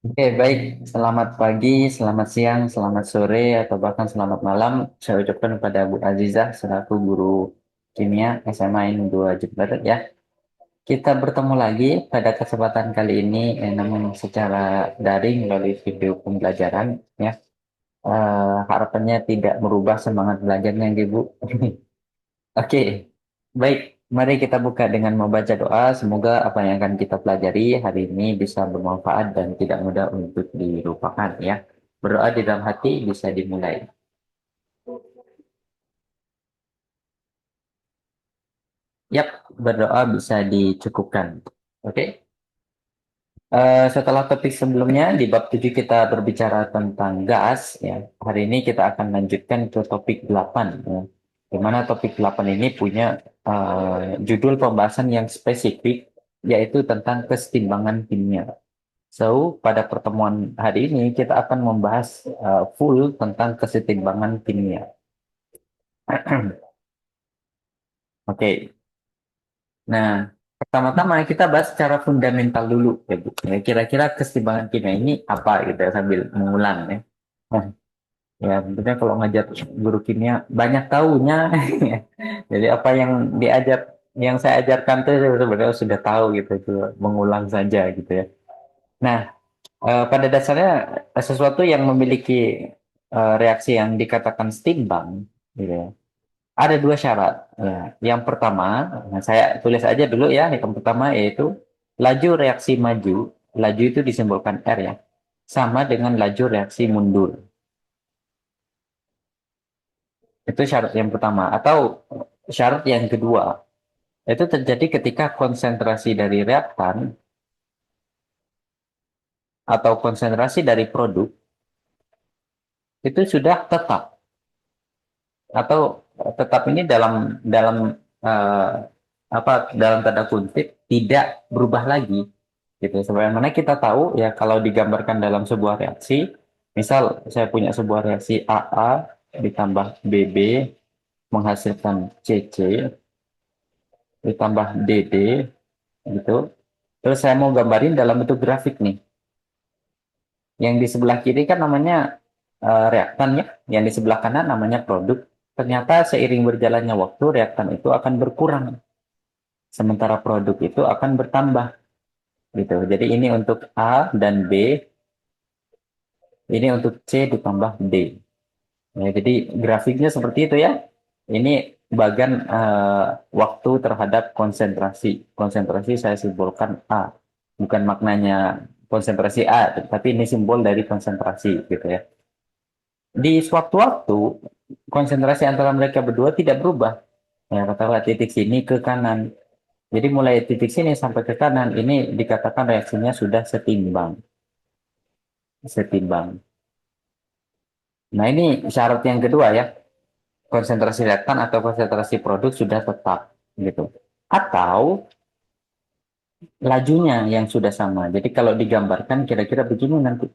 Oke, baik. Selamat pagi, selamat siang, selamat sore, atau bahkan selamat malam. Saya ucapkan kepada Bu Azizah selaku guru kimia SMA N 2 Jember ya. Kita bertemu lagi pada kesempatan kali ini, namun secara daring melalui video pembelajaran ya. Harapannya tidak merubah semangat belajarnya, Ibu. Oke, baik. Mari kita buka dengan membaca doa. Semoga apa yang akan kita pelajari hari ini bisa bermanfaat dan tidak mudah untuk dilupakan ya. Berdoa di dalam hati bisa dimulai. Yap, berdoa bisa dicukupkan. Oke. Setelah topik sebelumnya di bab 7 kita berbicara tentang gas ya. Hari ini kita akan lanjutkan ke topik 8 ya. Di mana topik 8 ini punya judul pembahasan yang spesifik yaitu tentang kesetimbangan kimia. So, pada pertemuan hari ini kita akan membahas full tentang kesetimbangan kimia. Oke. Nah, pertama-tama kita bahas secara fundamental dulu ya, Bu. Ya, kira-kira kesetimbangan kimia ini apa gitu ya sambil mengulang ya. Nah, ya tentunya kalau ngajar guru kimia banyak tahunya. Jadi apa yang diajar yang saya ajarkan tuh sebenarnya sudah tahu gitu, cuma mengulang saja gitu ya. Nah, pada dasarnya sesuatu yang memiliki reaksi yang dikatakan setimbang, gitu ya, ada dua syarat. Ya. Yang pertama, nah saya tulis aja dulu ya. Yang pertama yaitu laju reaksi maju. Laju itu disimbolkan R ya. Sama dengan laju reaksi mundur. Itu syarat yang pertama. Atau syarat yang kedua, itu terjadi ketika konsentrasi dari reaktan atau konsentrasi dari produk itu sudah tetap. Atau tetap ini dalam dalam eh, apa dalam tanda kutip tidak berubah lagi gitu. Sebagaimana kita tahu ya kalau digambarkan dalam sebuah reaksi, misal saya punya sebuah reaksi AA ditambah BB menghasilkan CC ditambah DD gitu. Terus saya mau gambarin dalam bentuk grafik nih. Yang di sebelah kiri kan namanya reaktan ya, yang di sebelah kanan namanya produk. Ternyata seiring berjalannya waktu reaktan itu akan berkurang, sementara produk itu akan bertambah gitu. Jadi ini untuk A dan B, ini untuk C ditambah D. Ya, jadi grafiknya seperti itu ya. Ini bagian waktu terhadap konsentrasi. Konsentrasi saya simbolkan A. Bukan maknanya konsentrasi A, tapi ini simbol dari konsentrasi gitu ya. Di sewaktu-waktu, konsentrasi antara mereka berdua tidak berubah. Ya, katakanlah titik sini ke kanan. Jadi mulai titik sini sampai ke kanan, ini dikatakan reaksinya sudah setimbang. Setimbang. Nah, ini syarat yang kedua ya. Konsentrasi reaktan atau konsentrasi produk sudah tetap gitu. Atau lajunya yang sudah sama. Jadi kalau digambarkan kira-kira begini nanti.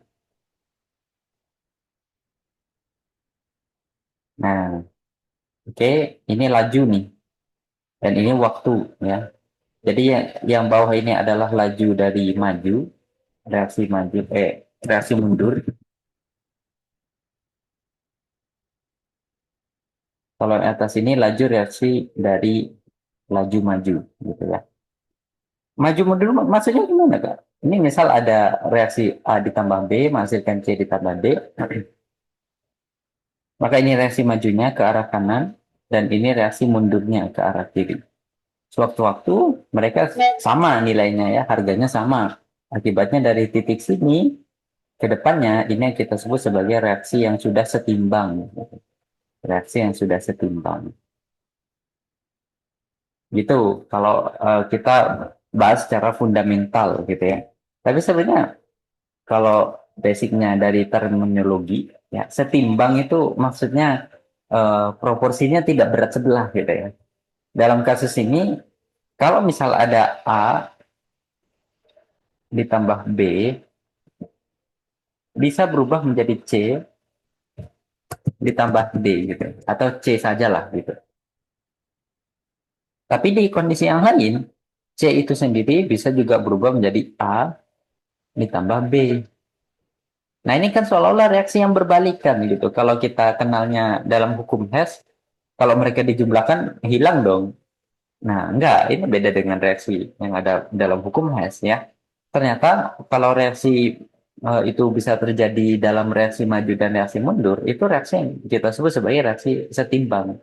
Nah, oke, ini laju nih dan ini waktu ya. Jadi yang bawah ini adalah laju dari maju, reaksi maju reaksi mundur. Kalau yang atas ini laju reaksi dari laju maju gitu ya. Maju mundur maksudnya gimana Kak? Ini misal ada reaksi A ditambah B menghasilkan C ditambah D. Maka ini reaksi majunya ke arah kanan dan ini reaksi mundurnya ke arah kiri. Sewaktu-waktu mereka sama nilainya ya, harganya sama. Akibatnya dari titik sini ke depannya ini yang kita sebut sebagai reaksi yang sudah setimbang. Reaksi yang sudah setimbang. Gitu kalau kita bahas secara fundamental gitu ya. Tapi sebenarnya kalau basicnya dari terminologi ya setimbang itu maksudnya proporsinya tidak berat sebelah gitu ya. Dalam kasus ini kalau misal ada A ditambah B bisa berubah menjadi C ditambah D gitu atau C sajalah gitu. Tapi di kondisi yang lain C itu sendiri bisa juga berubah menjadi A ditambah B. Nah, ini kan seolah-olah reaksi yang berbalikan gitu. Kalau kita kenalnya dalam hukum Hess, kalau mereka dijumlahkan hilang dong. Nah, enggak, ini beda dengan reaksi yang ada dalam hukum Hess ya. Ternyata kalau reaksi itu bisa terjadi dalam reaksi maju dan reaksi mundur, itu reaksi yang kita sebut sebagai reaksi setimbang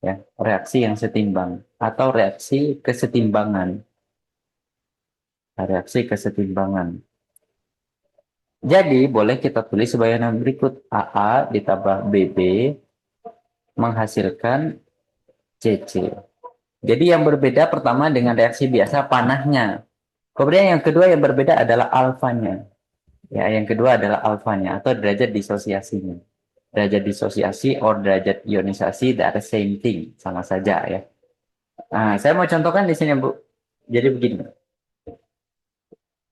ya, reaksi yang setimbang atau reaksi kesetimbangan. Reaksi kesetimbangan. Jadi, boleh kita tulis sebagai berikut: AA ditambah BB menghasilkan CC. Jadi yang berbeda pertama dengan reaksi biasa panahnya. Kemudian yang kedua yang berbeda adalah alfanya. Ya, yang kedua adalah alfanya atau derajat disosiasinya. Derajat disosiasi atau derajat ionisasi the same thing, sama saja ya. Nah, saya mau contohkan di sini, Bu. Jadi begini.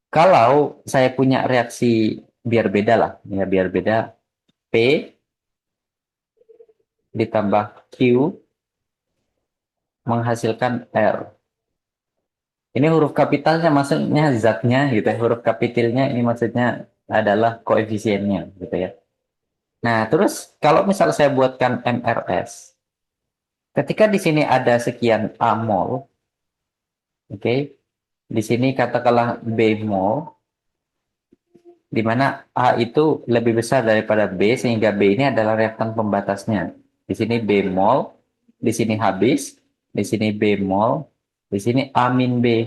Kalau saya punya reaksi biar beda lah, ya biar beda P ditambah Q menghasilkan R. Ini huruf kapitalnya maksudnya zatnya gitu ya. Huruf kapitalnya ini maksudnya adalah koefisiennya gitu ya. Nah, terus kalau misal saya buatkan MRS, ketika di sini ada sekian A mol, oke, di sini katakanlah B mol, di mana A itu lebih besar daripada B sehingga B ini adalah reaktan pembatasnya. Di sini B mol, di sini habis, di sini B mol, di sini A min B.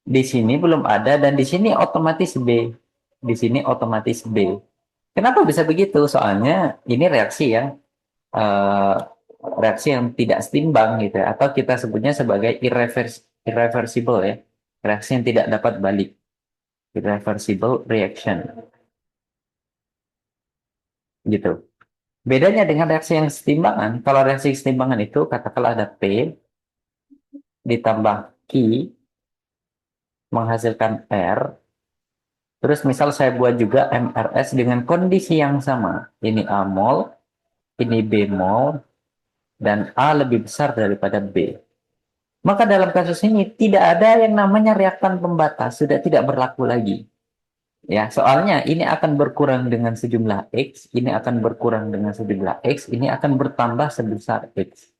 Di sini belum ada dan di sini otomatis B. Di sini otomatis B. Kenapa bisa begitu? Soalnya ini reaksi yang eh, reaksi yang tidak setimbang gitu ya. Atau kita sebutnya sebagai irreversible ya. Reaksi yang tidak dapat balik. Irreversible reaction gitu. Bedanya dengan reaksi yang setimbangan, kalau reaksi kesetimbangan itu katakanlah ada P ditambah Q menghasilkan R. Terus misal saya buat juga MRS dengan kondisi yang sama. Ini A mol, ini B mol, dan A lebih besar daripada B. Maka dalam kasus ini tidak ada yang namanya reaktan pembatas, sudah tidak berlaku lagi. Ya, soalnya ini akan berkurang dengan sejumlah X, ini akan berkurang dengan sejumlah X, ini akan bertambah sebesar X.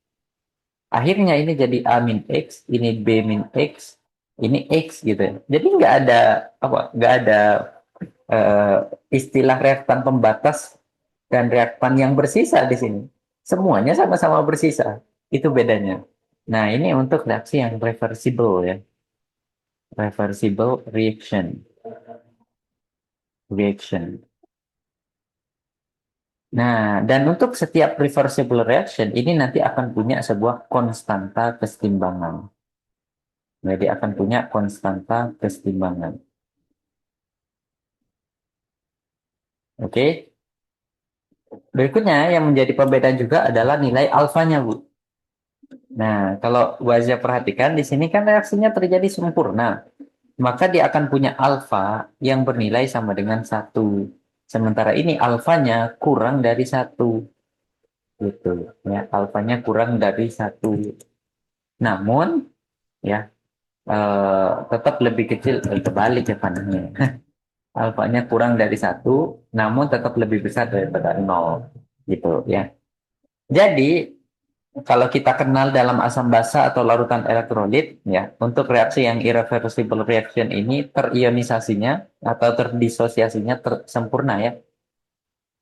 Akhirnya ini jadi A min X, ini B min X, ini X gitu ya. Jadi nggak ada apa, nggak ada eh, istilah reaktan pembatas dan reaktan yang bersisa di sini. Semuanya sama-sama bersisa. Itu bedanya. Nah, ini untuk reaksi yang reversible ya. Reversible reaction. Reaction. Nah, dan untuk setiap reversible reaction ini nanti akan punya sebuah konstanta kesetimbangan. Jadi akan punya konstanta kesetimbangan. Oke. Berikutnya yang menjadi pembeda juga adalah nilai alfanya, Bu. Nah, kalau Wazia perhatikan di sini kan reaksinya terjadi sempurna. Maka dia akan punya alfa yang bernilai sama dengan satu. Sementara ini alfanya kurang dari satu. Gitu. Ya, alfanya kurang dari satu. Namun, ya, tetap lebih kecil, kebalik ya panahnya. Alfanya kurang dari satu, namun tetap lebih besar daripada nol. Gitu ya. Jadi, kalau kita kenal dalam asam basa atau larutan elektrolit, ya, untuk reaksi yang irreversible reaction ini terionisasinya atau terdisosiasinya sempurna ya,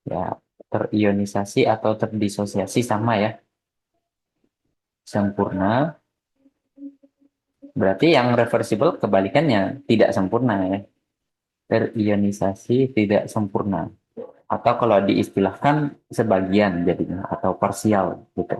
ya terionisasi atau terdisosiasi sama ya, sempurna. Berarti yang reversible kebalikannya tidak sempurna ya, terionisasi tidak sempurna. Atau kalau diistilahkan sebagian jadinya atau parsial gitu.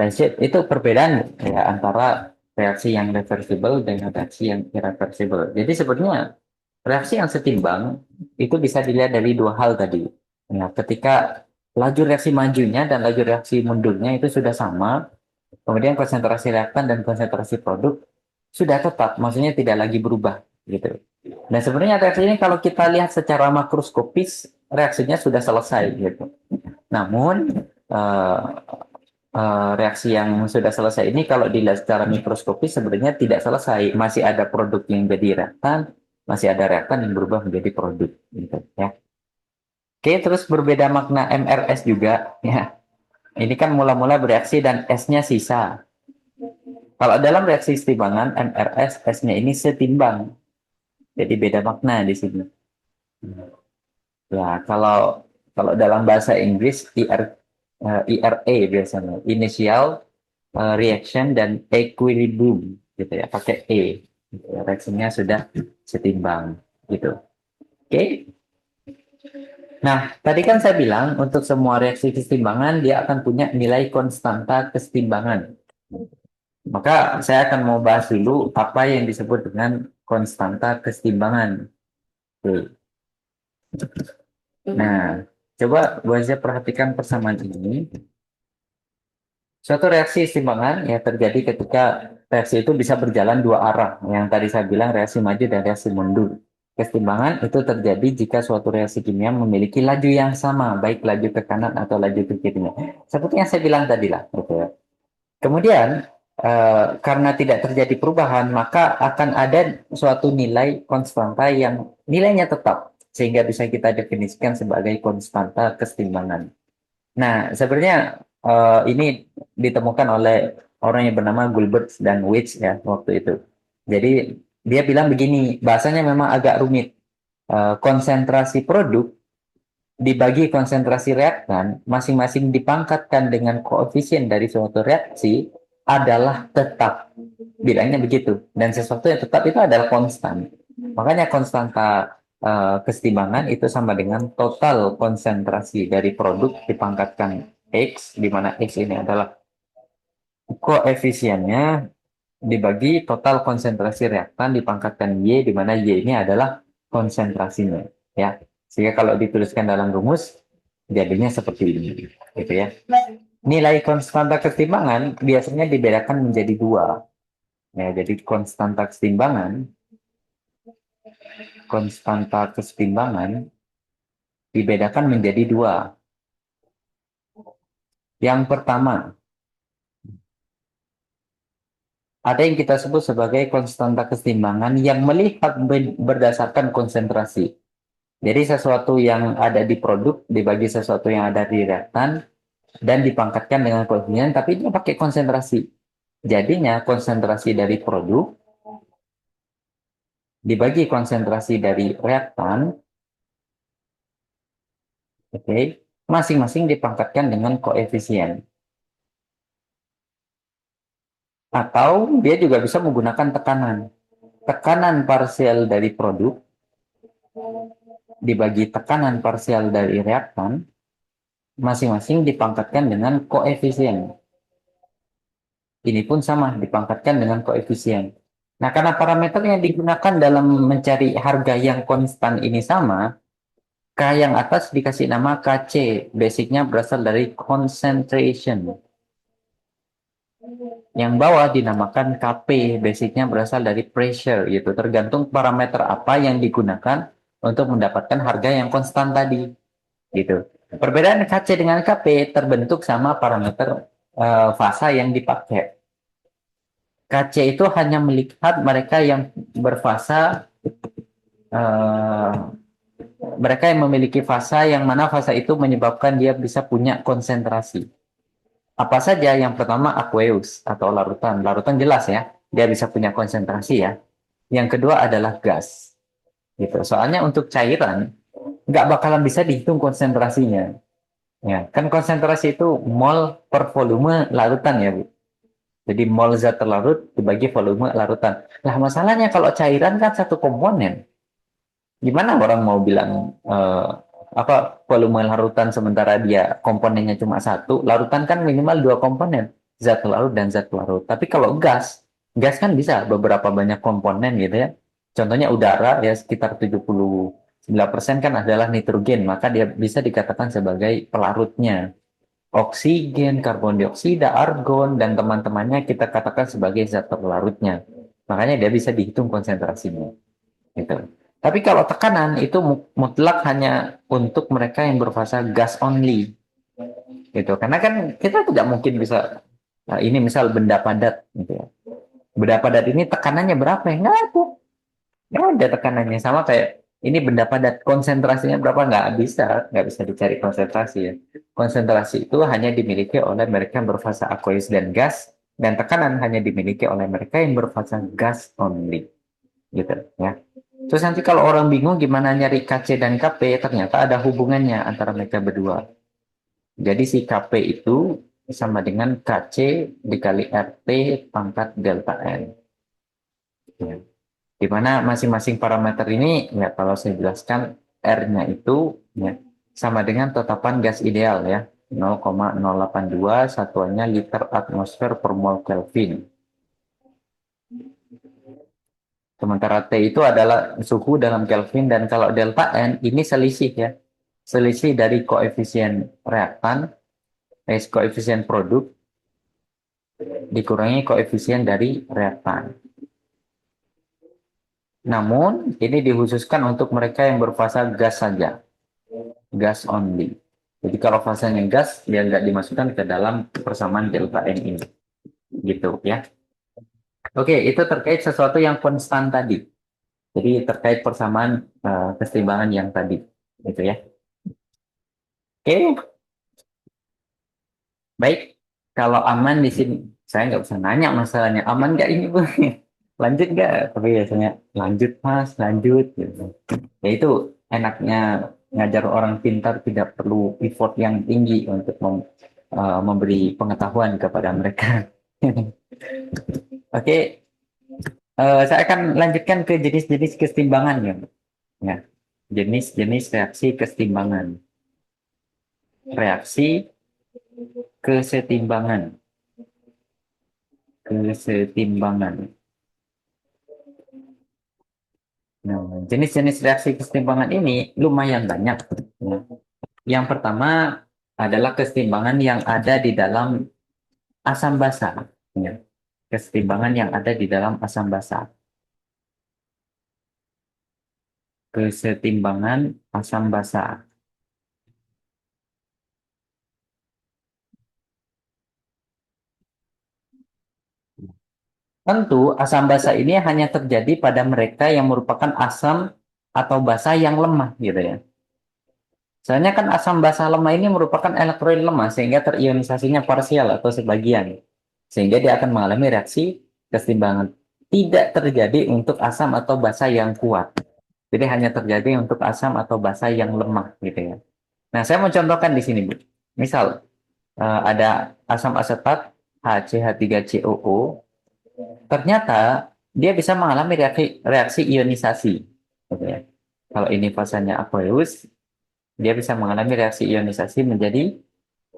Dan itu perbedaan ya antara reaksi yang reversible dengan reaksi yang irreversible. Jadi sebenarnya reaksi yang setimbang itu bisa dilihat dari dua hal tadi. Nah, ketika laju reaksi majunya dan laju reaksi mundurnya itu sudah sama, kemudian konsentrasi reaktan dan konsentrasi produk sudah tetap, maksudnya tidak lagi berubah gitu. Dan sebenarnya reaksi ini kalau kita lihat secara makroskopis reaksinya sudah selesai gitu. Namun eh, reaksi yang sudah selesai ini kalau dilihat secara mikroskopis sebenarnya tidak selesai. Masih ada produk yang jadi reaktan, masih ada reaktan yang berubah menjadi produk, gitu ya. Oke, terus berbeda makna MRS juga, ya. Ini kan mula-mula bereaksi dan S-nya sisa. Kalau dalam reaksi setimbangan, MRS, S-nya ini setimbang. Jadi beda makna di sini. Ya, kalau kalau dalam bahasa Inggris, IRA biasanya, initial reaction dan equilibrium, gitu ya, pakai E. Gitu ya. Reaksinya sudah setimbang, gitu. Oke. Nah, tadi kan saya bilang untuk semua reaksi kesetimbangan dia akan punya nilai konstanta kesetimbangan. Maka saya akan mau bahas dulu apa yang disebut dengan konstanta kesetimbangan. Oke. Nah, coba Bu Azia perhatikan persamaan ini. Suatu reaksi kesetimbangan ya terjadi ketika reaksi itu bisa berjalan dua arah. Yang tadi saya bilang reaksi maju dan reaksi mundur. Kesetimbangan itu terjadi jika suatu reaksi kimia memiliki laju yang sama, baik laju ke kanan atau laju ke kirinya. Seperti yang saya bilang tadi lah, gitu ya. Kemudian, karena tidak terjadi perubahan, maka akan ada suatu nilai konstanta yang nilainya tetap, sehingga bisa kita definisikan sebagai konstanta kesetimbangan. Nah, sebenarnya ini ditemukan oleh orang yang bernama Gulbert dan Witch ya waktu itu. Jadi dia bilang begini, bahasanya memang agak rumit. Konsentrasi produk dibagi konsentrasi reaktan, masing-masing dipangkatkan dengan koefisien dari suatu reaksi adalah tetap. Bilangnya begitu. Dan sesuatu yang tetap itu adalah konstan. Makanya konstanta kesetimbangan itu sama dengan total konsentrasi dari produk dipangkatkan X, di mana X ini adalah koefisiennya dibagi total konsentrasi reaktan dipangkatkan Y, di mana Y ini adalah konsentrasinya. Ya, sehingga kalau dituliskan dalam rumus, jadinya seperti ini. Gitu ya. Nilai konstanta kesetimbangan biasanya dibedakan menjadi dua. Ya, jadi konstanta kesetimbangan dibedakan menjadi dua. Yang pertama, ada yang kita sebut sebagai konstanta kesetimbangan yang melihat berdasarkan konsentrasi. Jadi sesuatu yang ada di produk dibagi sesuatu yang ada di reaktan dan dipangkatkan dengan koefisien, tapi dia pakai konsentrasi. Jadinya konsentrasi dari produk dibagi konsentrasi dari reaktan, oke, masing-masing dipangkatkan dengan koefisien. Atau dia juga bisa menggunakan tekanan. Tekanan parsial dari produk dibagi tekanan parsial dari reaktan, masing-masing dipangkatkan dengan koefisien. Ini pun sama, dipangkatkan dengan koefisien. Nah, karena parameter yang digunakan dalam mencari harga yang konstan ini sama, K yang atas dikasih nama KC, basicnya berasal dari concentration. Yang bawah dinamakan KP, basicnya berasal dari pressure, gitu. Tergantung parameter apa yang digunakan untuk mendapatkan harga yang konstan tadi, gitu. Perbedaan KC dengan KP terbentuk sama parameter fasa yang dipakai. KC itu hanya melihat mereka yang berfasa, eh, mereka yang memiliki fasa yang mana fasa itu menyebabkan dia bisa punya konsentrasi. Apa saja? Yang pertama aqueous atau larutan. Larutan jelas ya, dia bisa punya konsentrasi ya. Yang kedua adalah gas. Gitu. Soalnya untuk cairan nggak bakalan bisa dihitung konsentrasinya. Ya, kan konsentrasi itu mol per volume larutan ya, Bu. Jadi mol zat terlarut dibagi volume larutan. Nah, masalahnya kalau cairan kan satu komponen. Gimana orang mau bilang apa volume larutan sementara dia komponennya cuma satu? Larutan kan minimal dua komponen, zat larut dan zat larut. Tapi kalau gas kan bisa beberapa banyak komponen gitu ya. Contohnya udara ya sekitar 79% kan adalah nitrogen, maka dia bisa dikatakan sebagai pelarutnya. Oksigen, karbon dioksida, argon, dan teman-temannya kita katakan sebagai zat pelarutnya. Makanya dia bisa dihitung konsentrasinya. Gitu. Tapi kalau tekanan itu mutlak hanya untuk mereka yang berfasa gas only. Gitu. Karena kan kita tidak mungkin bisa, nah ini misal benda padat. Gitu ya. Benda padat ini tekanannya berapa ya? Nggak ada. nggak ada tekanannya, sama kayak ini benda padat, konsentrasinya berapa, nggak bisa dicari konsentrasi ya. Konsentrasi itu hanya dimiliki oleh mereka yang berfasa aqueous dan gas, dan tekanan hanya dimiliki oleh mereka yang berfasa gas only, gitu ya. Terus nanti kalau orang bingung gimana nyari Kc dan Kp, ternyata ada hubungannya antara mereka berdua. Jadi si Kp itu sama dengan Kc dikali RT pangkat delta N. Ya. Di mana masing-masing parameter ini, ya kalau saya jelaskan, R-nya itu ya, sama dengan tetapan gas ideal ya, 0,082, satuannya liter atmosfer per mol Kelvin. Sementara T itu adalah suhu dalam Kelvin, dan kalau delta N ini selisih ya, selisih dari koefisien reaktan, koefisien produk dikurangi koefisien dari reaktan. Namun ini dikhususkan untuk mereka yang berfasa gas saja, gas only. Jadi kalau fasanya gas, dia nggak dimasukkan ke dalam persamaan delta N ini. Gitu ya. Oke, itu terkait sesuatu yang konstan tadi. Jadi terkait persamaan keseimbangan yang tadi. Gitu ya. Oke, baik. Kalau aman di sini, saya nggak usah nanya masalahnya. Aman nggak ini, Bu? Lanjut nggak? Tapi biasanya lanjut, Mas, lanjut. Gitu. Ya itu enaknya ngajar orang pintar, tidak perlu effort yang tinggi untuk memberi pengetahuan kepada mereka. Oke, saya akan lanjutkan ke jenis-jenis kesetimbangan ya. Ya, jenis-jenis reaksi kesetimbangan. Reaksi kesetimbangan. Kesetimbangan. Nah, jenis-jenis reaksi kesetimbangan ini lumayan banyak. Ya. Yang pertama adalah kesetimbangan yang ada di dalam asam basa. Ya. Kesetimbangan yang ada di dalam asam basa. Kesetimbangan asam basa. Tentu asam basa ini hanya terjadi pada mereka yang merupakan asam atau basa yang lemah gitu ya. Soalnya kan asam basa lemah ini merupakan elektrolit lemah sehingga terionisasinya parsial atau sebagian. Sehingga dia akan mengalami reaksi kesetimbangan. Tidak terjadi untuk asam atau basa yang kuat. Jadi hanya terjadi untuk asam atau basa yang lemah gitu ya. Nah, saya mau contohkan di sini, Bu. Misal ada asam asetat HCH3COO, ternyata dia bisa mengalami reaksi ionisasi. Gitu ya. Kalau ini fasanya aqueous, dia bisa mengalami reaksi ionisasi menjadi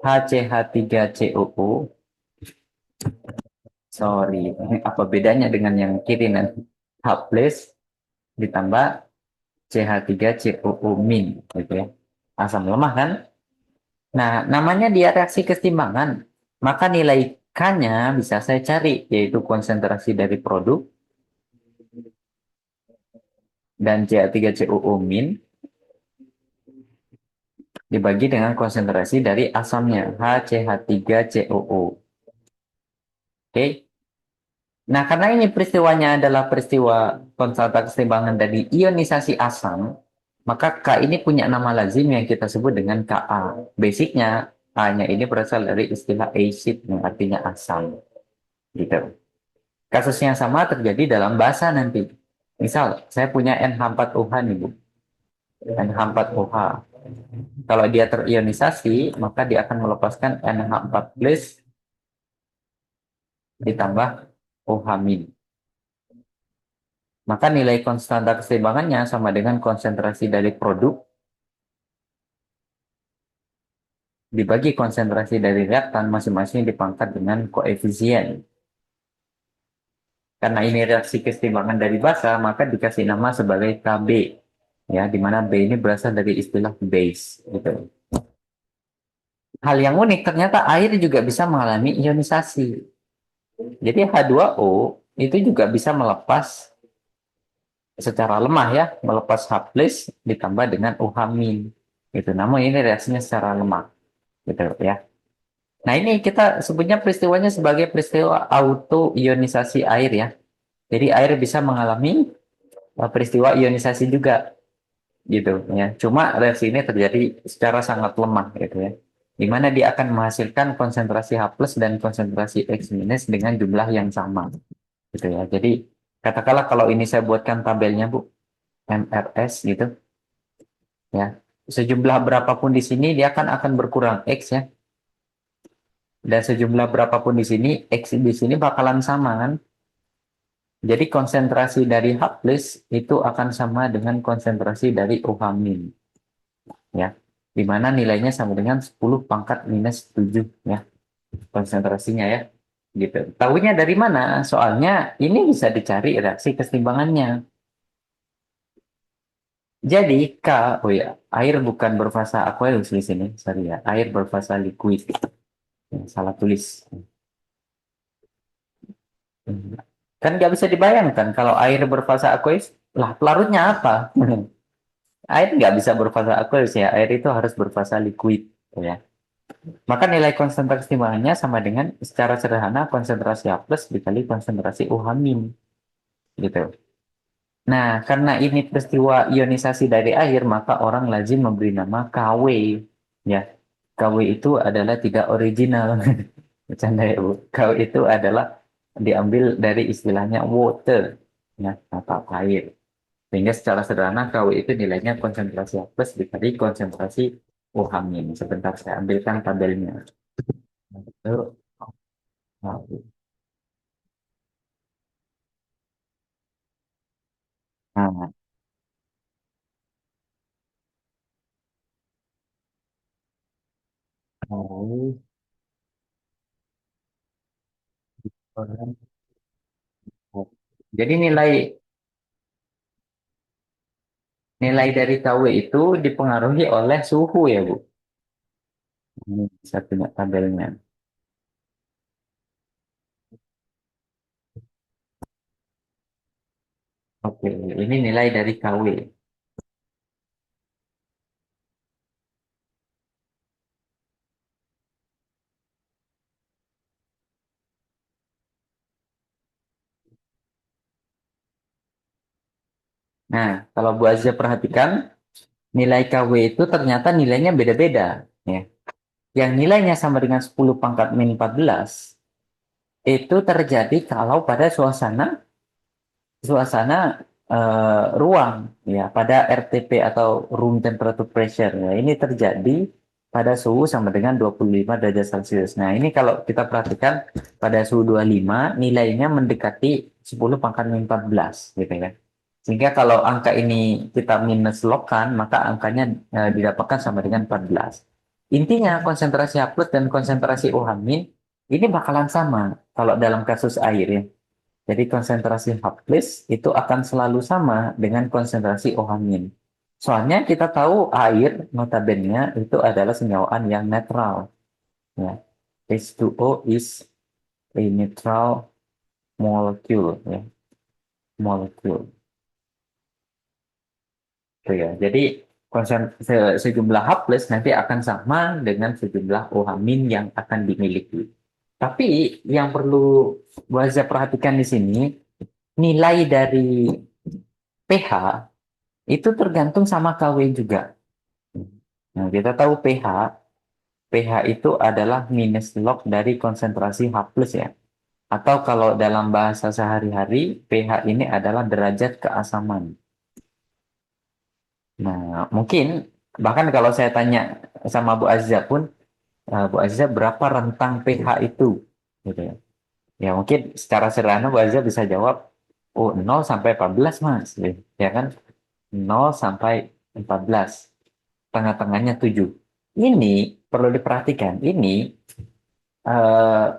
HCH3COO. Sorry, apa bedanya dengan yang kiri nanti? H plus ditambah CH3COO min, gitu ya. Asam lemah kan? Nah, namanya dia reaksi kesetimbangan. Maka nilai K-nya bisa saya cari, yaitu konsentrasi dari produk dan CH3COO min dibagi dengan konsentrasi dari asamnya HCH3COO. Oke. Nah, karena ini peristiwanya adalah peristiwa konstanta kesetimbangan dari ionisasi asam, maka K ini punya nama lazim yang kita sebut dengan Ka. Basicnya, A-nya ini berasal dari istilah acid yang artinya asam. Gitu. Kasus yang sama terjadi dalam basa nanti. Misal, saya punya NH4OH nih, Bu. NH4OH. Kalau dia terionisasi, maka dia akan melepaskan NH4 plus ditambah OH min. Maka nilai konstanta keseimbangannya sama dengan konsentrasi dari produk dibagi konsentrasi dari reaktan masing-masing dipangkat dengan koefisien. Karena ini reaksi keseimbangan dari basa, maka dikasih nama sebagai Kb. Ya, di mana B ini berasal dari istilah base. Gitu. Hal yang unik, ternyata air juga bisa mengalami ionisasi. Jadi H2O itu juga bisa melepas secara lemah ya, melepas H plus ditambah dengan OH min. Gitu. Namun ini reaksinya secara lemah. Gitu ya. Nah, ini kita sebutnya peristiwanya sebagai peristiwa autoionisasi air ya. Jadi air bisa mengalami peristiwa ionisasi juga gitu ya. Cuma reaksi ini terjadi secara sangat lemah gitu ya. Di mana dia akan menghasilkan konsentrasi H plus dan konsentrasi X minus dengan jumlah yang sama gitu ya. Jadi katakanlah kalau ini saya buatkan tabelnya Bu, MRS gitu ya. Sejumlah berapapun di sini dia akan berkurang X ya. Dan sejumlah berapapun di sini X di sini bakalan sama kan. Jadi konsentrasi dari H plus itu akan sama dengan konsentrasi dari OH min ya. Di mana nilainya sama dengan 10 pangkat minus 7 ya konsentrasinya ya. Gitu. Tahunya dari mana? Soalnya ini bisa dicari reaksi keseimbangannya. Jadi K, oh ya, air bukan berfasa aqueous di sini, sorry ya, air berfasa liquid. Ya, salah tulis. Kan nggak bisa dibayangkan kalau air berfasa aqueous, lah pelarutnya apa? Air nggak bisa berfasa aqueous ya, air itu harus berfasa liquid. Ya. Maka nilai konsentrasi timbangannya sama dengan secara sederhana konsentrasi H plus dikali konsentrasi OH min. Gitu. Nah, karena ini peristiwa ionisasi dari air, maka orang lazim memberi nama KW. Ya, KW itu adalah tidak original. Bercanda ya, Bu. KW itu adalah diambil dari istilahnya water, ya, atau air. Sehingga secara sederhana KW itu nilainya konsentrasi H plus dikali konsentrasi OH min. Sebentar saya ambilkan tabelnya. Itu, nah, KW. Jadi nilai nilai dari KW itu dipengaruhi oleh suhu ya, Bu. Ini saya punya tabelnya. Oke, ini nilai dari KW. Nah, kalau Bu Azza perhatikan, nilai KW itu ternyata nilainya beda-beda. Ya. Yang nilainya sama dengan 10 pangkat min 14, itu terjadi kalau pada suasana suasana ruang ya pada RTP atau room temperature pressure ya ini terjadi pada suhu sama dengan 25 derajat Celcius. Nah, ini kalau kita perhatikan pada suhu 25 nilainya mendekati 10 pangkat min 14 gitu ya. Sehingga kalau angka ini kita minus logkan maka angkanya didapatkan sama dengan 14. Intinya konsentrasi H plus dan konsentrasi OH min ini bakalan sama kalau dalam kasus air ya. Jadi konsentrasi H plus itu akan selalu sama dengan konsentrasi OH min. Soalnya kita tahu air notabene itu adalah senyawaan yang netral. Ya. H2O is a neutral molecule. Ya. Molecule. Itu ya. Jadi sejumlah H plus nanti akan sama dengan sejumlah OH min yang akan dimiliki. Tapi yang perlu Waza perhatikan di sini, nilai dari pH itu tergantung sama KW juga. Nah, kita tahu pH, pH itu adalah minus log dari konsentrasi H plus ya. Atau kalau dalam bahasa sehari-hari, pH ini adalah derajat keasaman. Nah, mungkin bahkan kalau saya tanya sama Bu Azza pun, Bu Azza berapa rentang pH itu? Gitu ya. Ya mungkin secara sederhana Bu Azza bisa jawab, oh 0 sampai 14 Mas. Ya kan? 0 sampai 14. Tengah-tengahnya 7. Ini perlu diperhatikan. Ini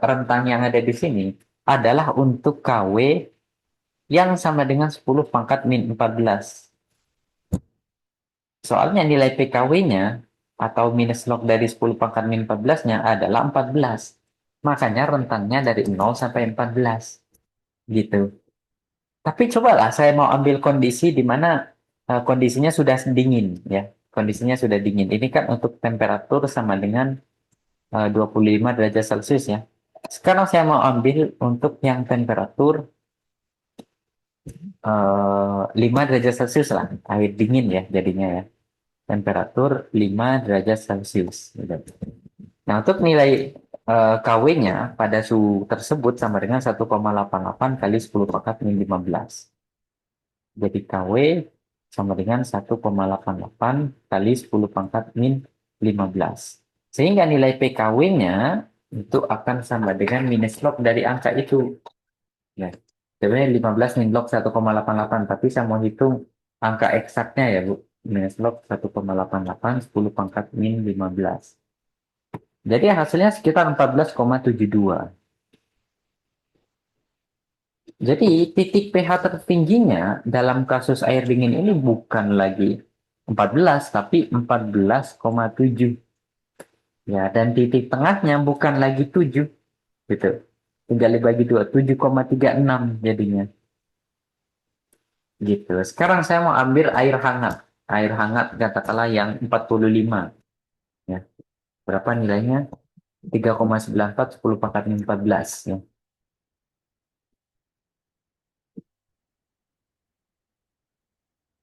rentang yang ada di sini adalah untuk KW yang sama dengan 10 pangkat min 14. Soalnya nilai PKW-nya atau minus log dari 10 pangkat min 14-nya adalah 14. Makanya rentangnya dari 0 sampai 14. Gitu. Tapi cobalah saya mau ambil kondisi di mana kondisinya sudah dingin ya. Kondisinya sudah dingin. Ini kan untuk temperatur sama dengan 25 derajat Celcius ya. Sekarang saya mau ambil untuk yang temperatur 5 derajat Celcius lah, air dingin ya jadinya ya. Temperatur 5 derajat Celcius. Gitu. Nah, untuk nilai KW-nya pada suhu tersebut sama dengan 1,88 kali 10 pangkat min 15. Jadi KW sama dengan 1,88 kali 10 pangkat min 15. Sehingga nilai PKW-nya itu akan sama dengan minus log dari angka itu. Ya. Sebenarnya 15 min log 1,88, tapi saya mau hitung angka eksaknya ya, Bu. Minus log 1,88, 10 pangkat min 15. Jadi hasilnya sekitar 14,72. Jadi titik pH tertingginya dalam kasus air dingin ini bukan lagi 14, tapi 14,7. Ya, dan titik tengahnya bukan lagi 7, gitu. Tinggal dibagi 2, 7,36 jadinya. Gitu. Sekarang saya mau ambil air hangat. Air hangat katakanlah yang 45. Ya. Berapa nilainya? 3,94, 10 pangkat 14. Ya.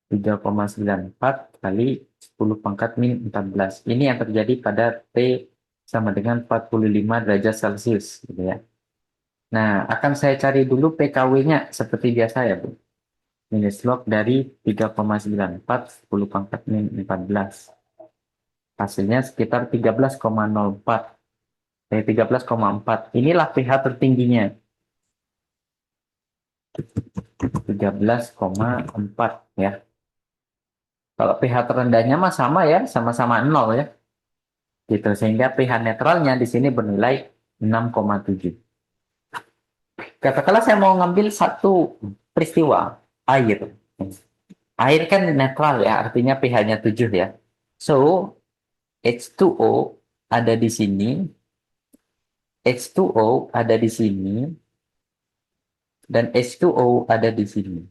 3,94 kali 10 pangkat min 14. Ini yang terjadi pada T sama dengan 45 derajat Celcius. Gitu ya. Nah, akan saya cari dulu PKW-nya seperti biasa ya, Bu. Minus log dari 3,94, 10 pangkat min 14. Hasilnya sekitar 13,04. 13,4. Inilah pH tertingginya. 13,4 ya. Kalau pH terendahnya mah sama ya, sama-sama 0 ya. Gitu. Sehingga pH netralnya di sini bernilai 6,7. Katakanlah saya mau ngambil satu peristiwa air. Air kan netral ya, artinya pH-nya 7 ya. So, H2O ada di sini, H2O ada di sini, dan H2O ada di sini.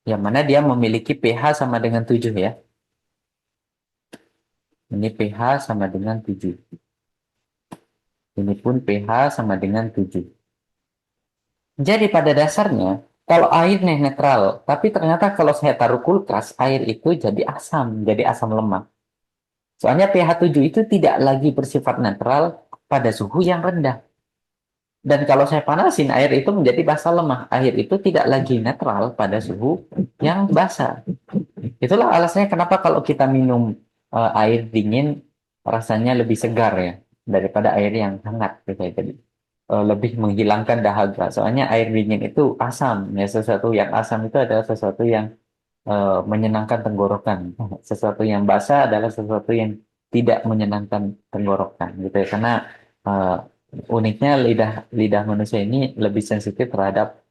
Yang mana dia memiliki pH sama dengan 7 ya. Ini pH sama dengan 7. Ini pun pH sama dengan 7. Jadi pada dasarnya, kalau airnya netral, tapi ternyata kalau saya taruh kulkas, air itu jadi asam lemak. Soalnya pH 7 itu tidak lagi bersifat netral pada suhu yang rendah. Dan kalau saya panasin, air itu menjadi basa lemah. Air itu tidak lagi netral pada suhu yang basa. Itulah alasannya kenapa kalau kita minum air dingin rasanya lebih segar ya daripada air yang hangat gitu ya tadi. Lebih menghilangkan dahaga. Soalnya air dingin itu asam ya, sesuatu yang asam itu adalah sesuatu yang menyenangkan tenggorokan. Sesuatu yang basah adalah sesuatu yang tidak menyenangkan tenggorokan gitu ya. Karena eh, uniknya lidah lidah manusia ini lebih sensitif terhadap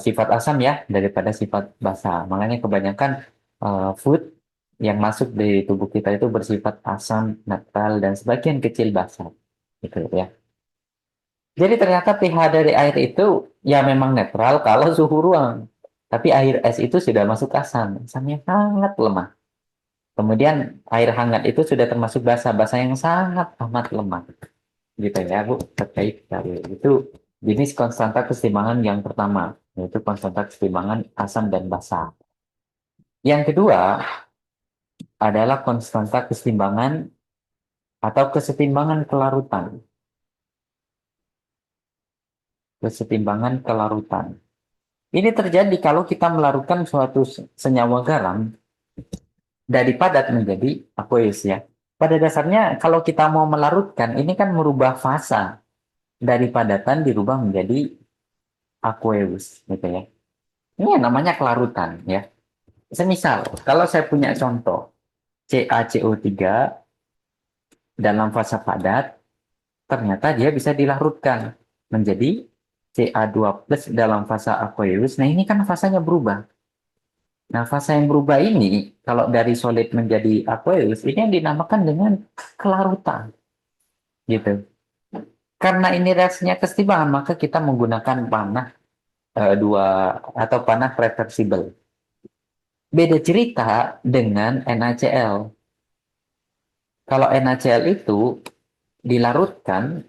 sifat asam ya daripada sifat basah. Makanya kebanyakan food yang masuk di tubuh kita itu bersifat asam, netral, dan sebagian kecil basah. Gitu ya. Jadi ternyata pH dari air itu ya memang netral kalau suhu ruang. Tapi air es itu sudah masuk asam. Asamnya sangat lemah. Kemudian air hangat itu sudah termasuk basa. Basa yang sangat amat lemah. Gitu ya, Bu. Terkait dari itu jenis konstanta keseimbangan yang pertama. Yaitu konstanta keseimbangan asam dan basa. Yang kedua adalah konstanta keseimbangan atau kesetimbangan kelarutan. Kesetimbangan kelarutan. Ini terjadi kalau kita melarutkan suatu senyawa garam dari padat menjadi aqueous ya. Pada dasarnya kalau kita mau melarutkan ini kan merubah fasa dari padatan dirubah menjadi aqueous gitu ya. Ini yang namanya kelarutan ya. Semisal kalau saya punya contoh CaCO3 dalam fasa padat ternyata dia bisa dilarutkan menjadi Ca2 plus dalam fasa aqueous. Nah ini kan fasanya berubah. Nah, fase yang berubah ini, kalau dari solid menjadi aqueous, ini yang dinamakan dengan kelarutan. Gitu. Karena ini reaksinya kesetimbangan, maka kita menggunakan panah dua atau panah reversible. Beda cerita dengan NaCl. Kalau NaCl itu dilarutkan,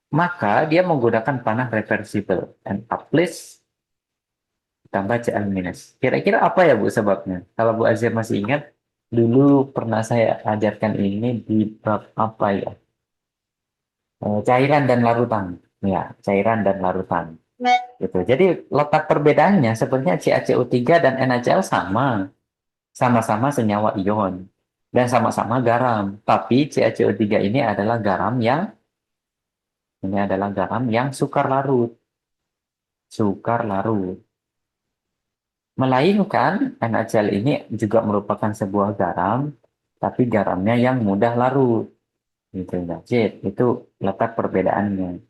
maka dia menggunakan panah reversible. Na plus tambah Cl minus. Kira-kira apa ya Bu sebabnya? Kalau Bu Azir masih ingat, dulu pernah saya ajarkan ini di bab apa ya? Cairan dan larutan. Ya, cairan dan larutan. Gitu. Jadi letak perbedaannya sebenarnya CaCO3 dan NaCl sama. Sama-sama senyawa ion. Dan sama-sama garam. Tapi CaCO3 ini adalah garam yang sukar larut. Sukar larut. Melainkan NaCl ini juga merupakan sebuah garam, tapi garamnya yang mudah larut. Gitu, that's it. Itu letak perbedaannya.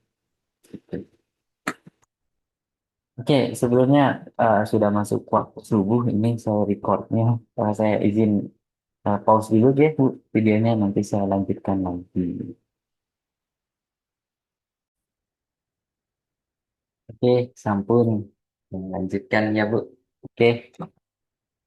Gitu. Oke, sebelumnya sudah masuk waktu subuh, ini saya recordnya. Saya izin pause dulu deh, Bu, videonya. Nanti saya lanjutkan lagi. Oke, sampun. Lanjutkan ya, Bu. Oke.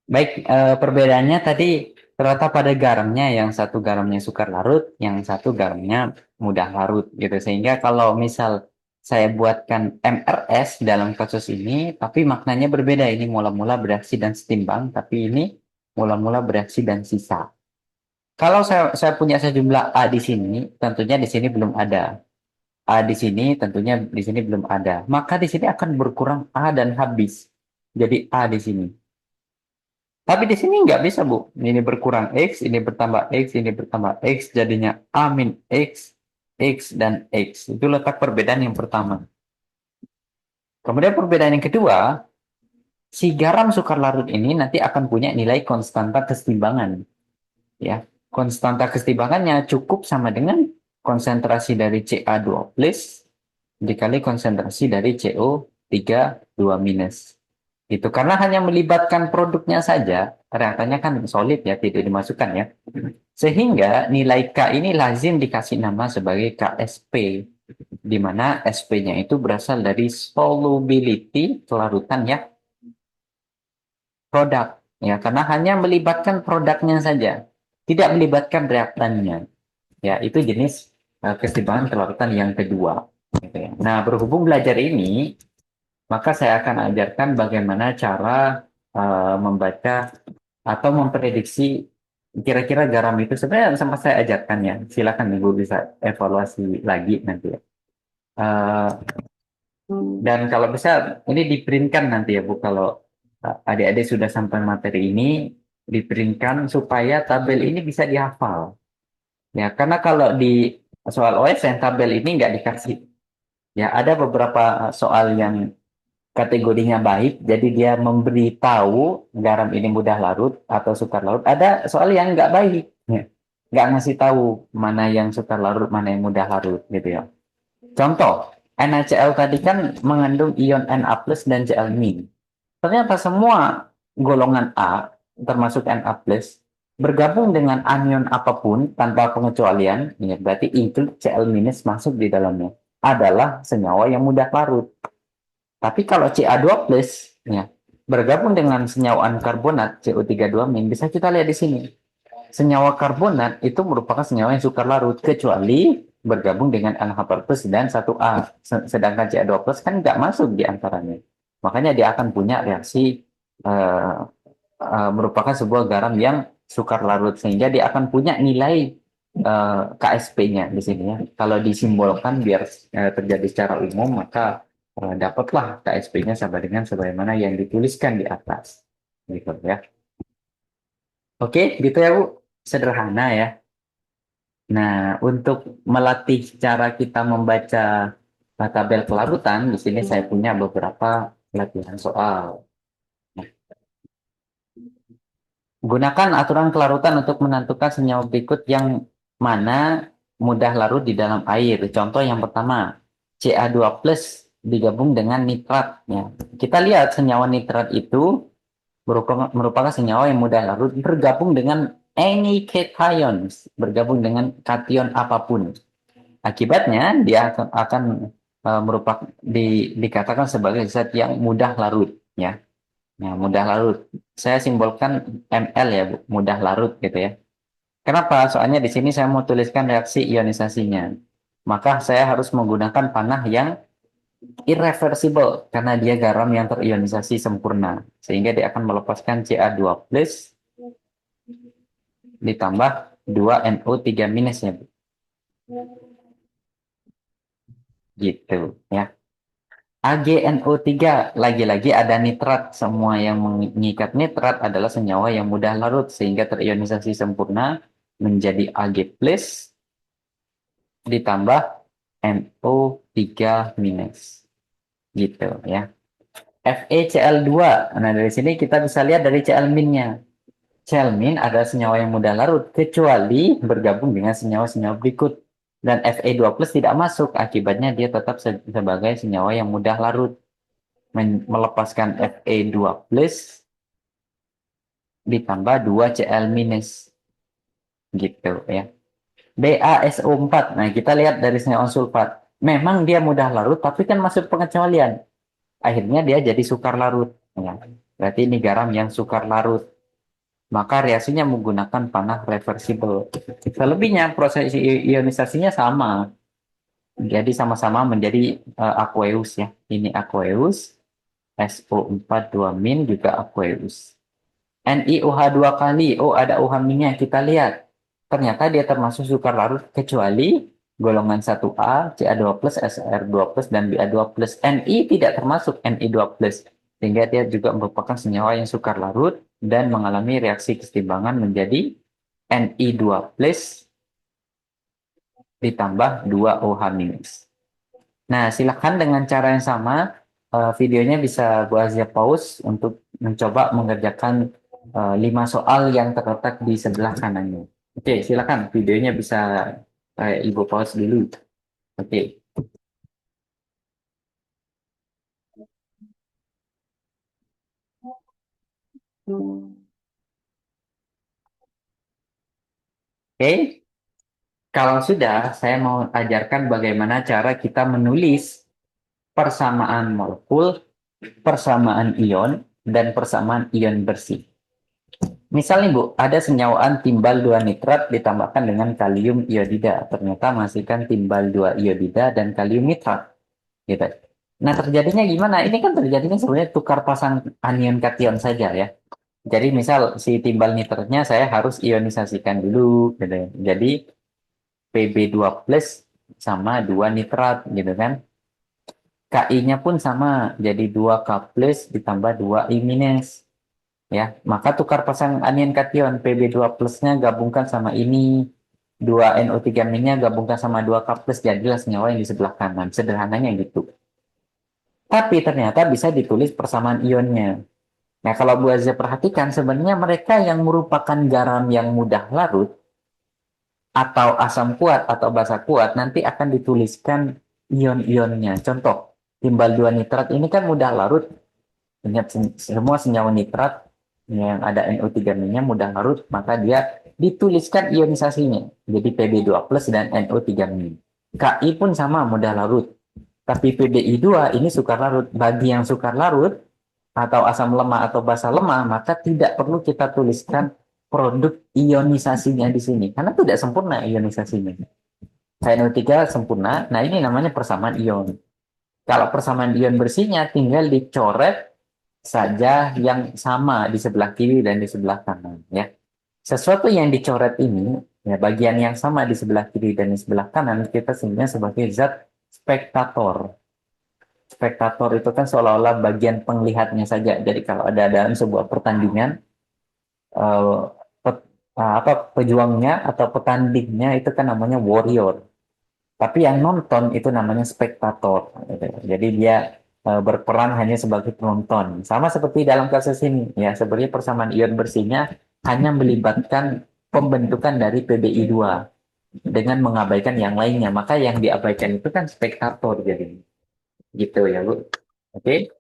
Baik, perbedaannya tadi terletak pada garamnya, yang satu garamnya sukar larut, yang satu garamnya mudah larut gitu. Sehingga kalau misal saya buatkan MRS dalam kasus ini, tapi maknanya berbeda. Ini mula-mula bereaksi dan setimbang, tapi ini mula-mula bereaksi dan sisa. Kalau saya punya sejumlah A di sini, tentunya di sini belum ada. A di sini, tentunya di sini belum ada. Maka di sini akan berkurang A dan habis. Jadi A di sini. Tapi di sini nggak bisa, Bu. Ini berkurang X, ini bertambah X, ini bertambah X, jadinya A min X, X, dan X. Itu letak perbedaan yang pertama. Kemudian perbedaan yang kedua, si garam sukar larut ini nanti akan punya nilai konstanta kesetimbangan. Ya, konstanta kesetimbangannya cukup sama dengan konsentrasi dari Ca2 plus dikali konsentrasi dari CO3 minus. Itu karena hanya melibatkan produknya saja, reaktannya kan solid ya, tidak dimasukkan ya. Sehingga nilai K ini lazim dikasih nama sebagai KSP, di mana SP-nya itu berasal dari solubility kelarutan ya produk. Ya, karena hanya melibatkan produknya saja, tidak melibatkan reaktannya. Ya, itu jenis kesetimbangan kelarutan yang kedua. Gitu ya. Nah, berhubung belajar ini, maka saya akan ajarkan bagaimana cara membaca atau memprediksi kira-kira garam itu sebenarnya sama saya ajarkan ya. Silakan Ibu bisa evaluasi lagi nanti ya. Eh, dan kalau bisa ini diprintkan nanti ya Bu, kalau adik-adik sudah sampai materi ini diprintkan supaya tabel ini bisa dihafal. Ya, karena kalau di soal OSN tabel ini nggak dikasih. Ya, ada beberapa soal yang kategorinya baik, jadi dia memberitahu garam ini mudah larut atau sukar larut. Ada soal yang nggak baik, ya. Nggak ngasih tahu mana yang sukar larut, mana yang mudah larut, gitu ya. Contoh, NaCl tadi kan mengandung ion Na plus dan Cl min. Ternyata semua golongan A, termasuk Na plus, bergabung dengan anion apapun tanpa pengecualian, ya, berarti include Cl minus masuk di dalamnya, adalah senyawa yang mudah larut. Tapi kalau Ca2 plus ya, bergabung dengan senyawa karbonat CO32 bisa kita lihat di sini. Senyawa karbonat itu merupakan senyawa yang sukar larut kecuali bergabung dengan NH plus dan 1A. Sedangkan Ca2 plus kan nggak masuk di antaranya. Makanya dia akan punya reaksi merupakan sebuah garam yang sukar larut sehingga dia akan punya nilai KSP-nya di sini ya. Kalau disimbolkan biar terjadi secara umum maka dapatlah KSP-nya sama dengan sebagaimana yang dituliskan di atas. Gitu ya. Oke, gitu ya Bu. Sederhana ya. Nah, untuk melatih cara kita membaca tabel kelarutan, di sini saya punya beberapa latihan soal. Gunakan aturan kelarutan untuk menentukan senyawa berikut yang mana mudah larut di dalam air. Contoh yang pertama, Ca2 plus digabung dengan nitrat. Ya. Kita lihat senyawa nitrat itu merupakan senyawa yang mudah larut bergabung dengan any cations, bergabung dengan kation apapun. Akibatnya dia akan merupakan dikatakan sebagai zat yang mudah larut. Ya. Nah, mudah larut. Saya simbolkan ML ya, Bu. Mudah larut gitu ya. Kenapa? Soalnya di sini saya mau tuliskan reaksi ionisasinya. Maka saya harus menggunakan panah yang Irreversible karena dia garam yang terionisasi sempurna sehingga dia akan melepaskan Ca2 plus ditambah 2NO3 minus ya, Bu. Gitu ya. AgNO3 lagi-lagi ada nitrat. Semua yang mengikat nitrat adalah senyawa yang mudah larut sehingga terionisasi sempurna menjadi Ag plus ditambah NO3 minus. Gitu ya. FeCl2. Nah, dari sini kita bisa lihat dari Cl minnya. Cl min adalah senyawa yang mudah larut kecuali bergabung dengan senyawa-senyawa berikut. Dan Fe2 plus tidak masuk. Akibatnya dia tetap sebagai senyawa yang mudah larut. Melepaskan Fe2 plus ditambah 2 Cl minus. Gitu ya. BaSO4. Nah, kita lihat dari senyawa sulfat. Memang dia mudah larut, tapi kan masuk pengecualian. Akhirnya dia jadi sukar larut. Ya. Berarti ini garam yang sukar larut. Maka reaksinya menggunakan panah reversible. Selebihnya proses ionisasinya sama. Jadi sama-sama menjadi aqueous ya. Ini aqueous, SO4 2 min juga aqueous. NiOH 2 kali, oh ada OH minnya, kita lihat. Ternyata dia termasuk sukar larut kecuali golongan 1A, Ca2 plus, Sr2 plus, dan Ba2 plus. Ni tidak termasuk Ni2 plus. Sehingga dia juga merupakan senyawa yang sukar larut dan mengalami reaksi kesetimbangan menjadi Ni2 plus ditambah 2OH minus. Nah, silakan dengan cara yang sama, videonya bisa Bu Azia pause untuk mencoba mengerjakan 5 soal yang terletak di sebelah kanannya. Oke, silakan videonya bisa Ibu pause dulu. Oke. Oke, kalau sudah, saya mau ajarkan bagaimana cara kita menulis persamaan molekul, persamaan ion, dan persamaan ion bersih. Misal nih Bu, ada senyawaan timbal 2 nitrat ditambahkan dengan kalium iodida. Ternyata menghasilkan timbal 2 iodida dan kalium nitrat. Gitu. Nah, terjadinya gimana? Ini kan terjadinya sebenarnya tukar pasang anion kation saja ya. Jadi misal si timbal nitratnya saya harus ionisasikan dulu gitu ya. Jadi Pb2 plus sama 2 nitrat gitu kan. Ki-nya pun sama, jadi 2K plus ditambah 2 I minus. Ya, maka tukar pasang anion kation Pb2 plusnya gabungkan sama ini, 2NO3 minnya gabungkan sama 2K plus, jadilah senyawa yang di sebelah kanan. Sederhananya gitu. Tapi ternyata bisa ditulis persamaan ionnya. Nah, kalau Bu Azza perhatikan, sebenarnya mereka yang merupakan garam yang mudah larut, atau asam kuat, atau basa kuat, nanti akan dituliskan ion-ionnya. Contoh, timbal 2 nitrat ini kan mudah larut. Ingat, semua senyawa nitrat yang ada NO3-nya mudah larut, maka dia dituliskan ionisasinya. Jadi Pb2 plus dan NO3-. Ki pun sama, mudah larut. Tapi PBI2 ini sukar larut. Bagi yang sukar larut, atau asam lemah atau basa lemah, maka tidak perlu kita tuliskan produk ionisasinya di sini. Karena tidak sempurna ionisasinya. NO3 sempurna, nah ini namanya persamaan ion. Kalau persamaan ion bersihnya tinggal dicoret saja yang sama di sebelah kiri dan di sebelah kanan ya. Sesuatu yang dicoret ini ya, bagian yang sama di sebelah kiri dan di sebelah kanan kita sebutnya sebagai zat spektator. Spektator itu kan seolah-olah bagian penglihatnya saja. Jadi kalau ada dalam sebuah pertandingan eh, apa pejuangnya atau petandingnya itu kan namanya warrior. Tapi yang nonton itu namanya spektator. Gitu. Jadi dia berperan hanya sebagai penonton. Sama seperti dalam kasus ini, ya sebenarnya persamaan ion bersihnya hanya melibatkan pembentukan dari PBI2 dengan mengabaikan yang lainnya. Maka yang diabaikan itu kan spektator jadi. Gitu ya, Bu. Oke.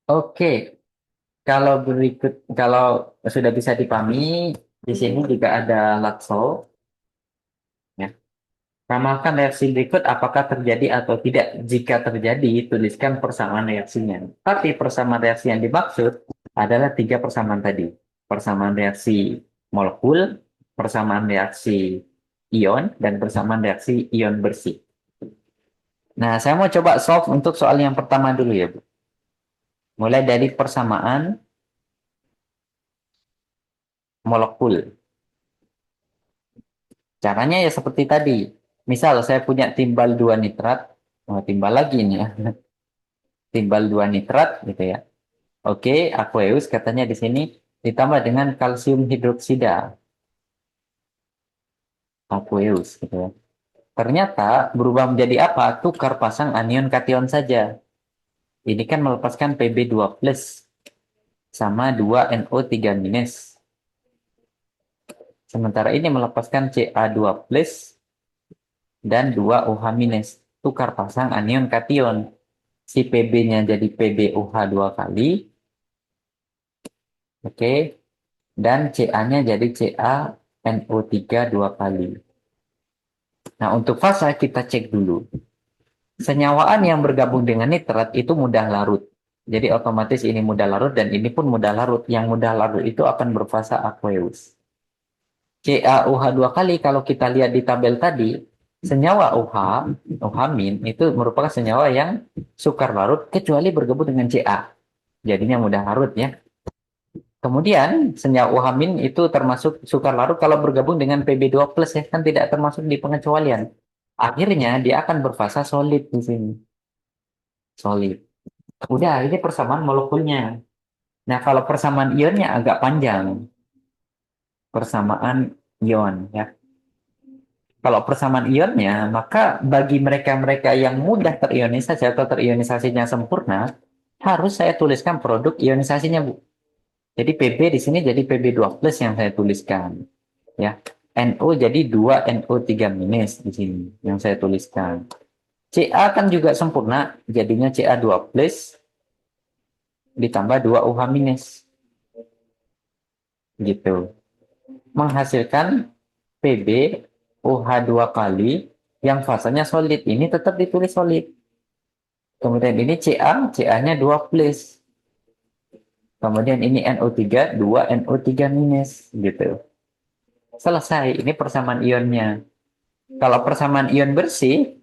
Oke. Kalau berikut kalau sudah bisa dipahami, di sini juga ada Latso. Ya. Ramalkan reaksi berikut apakah terjadi atau tidak. Jika terjadi, tuliskan persamaan reaksinya. Tapi persamaan reaksi yang dimaksud adalah tiga persamaan tadi. Persamaan reaksi molekul, persamaan reaksi ion, dan persamaan reaksi ion bersih. Nah, saya mau coba solve untuk soal yang pertama dulu ya, Bu. Mulai dari persamaan molekul. Caranya ya seperti tadi. Misal saya punya timbal 2 nitrat, timbal lagi ini ya, timbal 2 nitrat gitu ya. Oke, aqueous katanya di sini ditambah dengan kalsium hidroksida, aqueous gitu ya. Ternyata berubah menjadi apa? Tukar pasang anion kation saja. Ini kan melepaskan Pb2 plus sama 2NO3 minus. Sementara ini melepaskan Ca2 plus dan 2OH minus. Tukar pasang anion kation. Si Pb-nya jadi PbOH 2 kali. Oke. Dan Ca-nya jadi CaNO3 2 kali. Nah, untuk fasa kita cek dulu. Senyawaan yang bergabung dengan nitrat itu mudah larut. Jadi otomatis ini mudah larut dan ini pun mudah larut. Yang mudah larut itu akan berfasa aqueous. CaOH 2 kali kalau kita lihat di tabel tadi, senyawa OH, OH min itu merupakan senyawa yang sukar larut kecuali bergabung dengan Ca. Jadinya mudah larut ya. Kemudian senyawa OH min itu termasuk sukar larut kalau bergabung dengan Pb2 plus ya kan tidak termasuk di pengecualian. Akhirnya dia akan berfasa solid di sini. Solid. Udah, ini persamaan molekulnya. Nah, kalau persamaan ionnya agak panjang. Persamaan ion ya. Kalau persamaan ionnya, maka bagi mereka-mereka yang mudah terionisasi atau terionisasinya sempurna, harus saya tuliskan produk ionisasinya, Bu. Jadi Pb di sini jadi Pb2 plus yang saya tuliskan. Ya. NO jadi 2NO3 minus di sini yang saya tuliskan. Ca kan juga sempurna, jadinya Ca2 plus ditambah 2OH minus. Gitu. Menghasilkan Pb OH2 kali yang fasanya solid. Ini tetap ditulis solid. Kemudian ini Ca-nya 2 plus. Kemudian ini NO3, 2 NO3 minus. Gitu. Selesai. Ini persamaan ionnya. Kalau persamaan ion bersih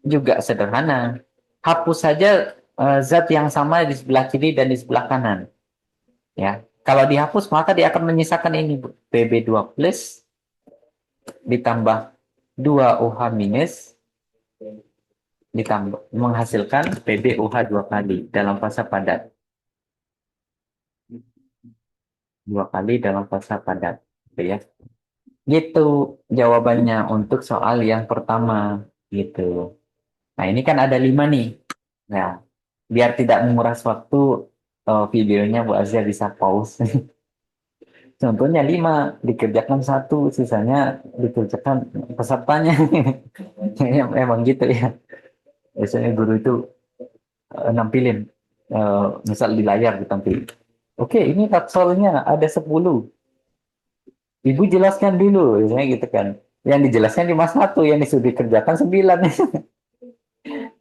juga sederhana. Hapus saja zat yang sama di sebelah kiri dan di sebelah kanan. Ya. Kalau dihapus maka dia akan menyisakan ini Pb2 plus ditambah 2OH minus ditambah menghasilkan PbOH 2 kali dalam fasa padat. 2 kali dalam fasa padat. Gitu ya. Gitu jawabannya untuk soal yang pertama. Gitu. Nah ini kan ada 5 nih. Nah biar tidak menguras waktu videonya Bu Azia bisa pause. Contohnya 5 dikerjakan satu, sisanya dikerjakan pesertanya. Emang gitu ya. Biasanya guru itu nampilin, misal di layar ditampilin. Oke, ini taksolnya ada 10. Ibu jelaskan dulu, misalnya gitu kan. Yang dijelaskan cuma satu, yang disuruh dikerjakan 9.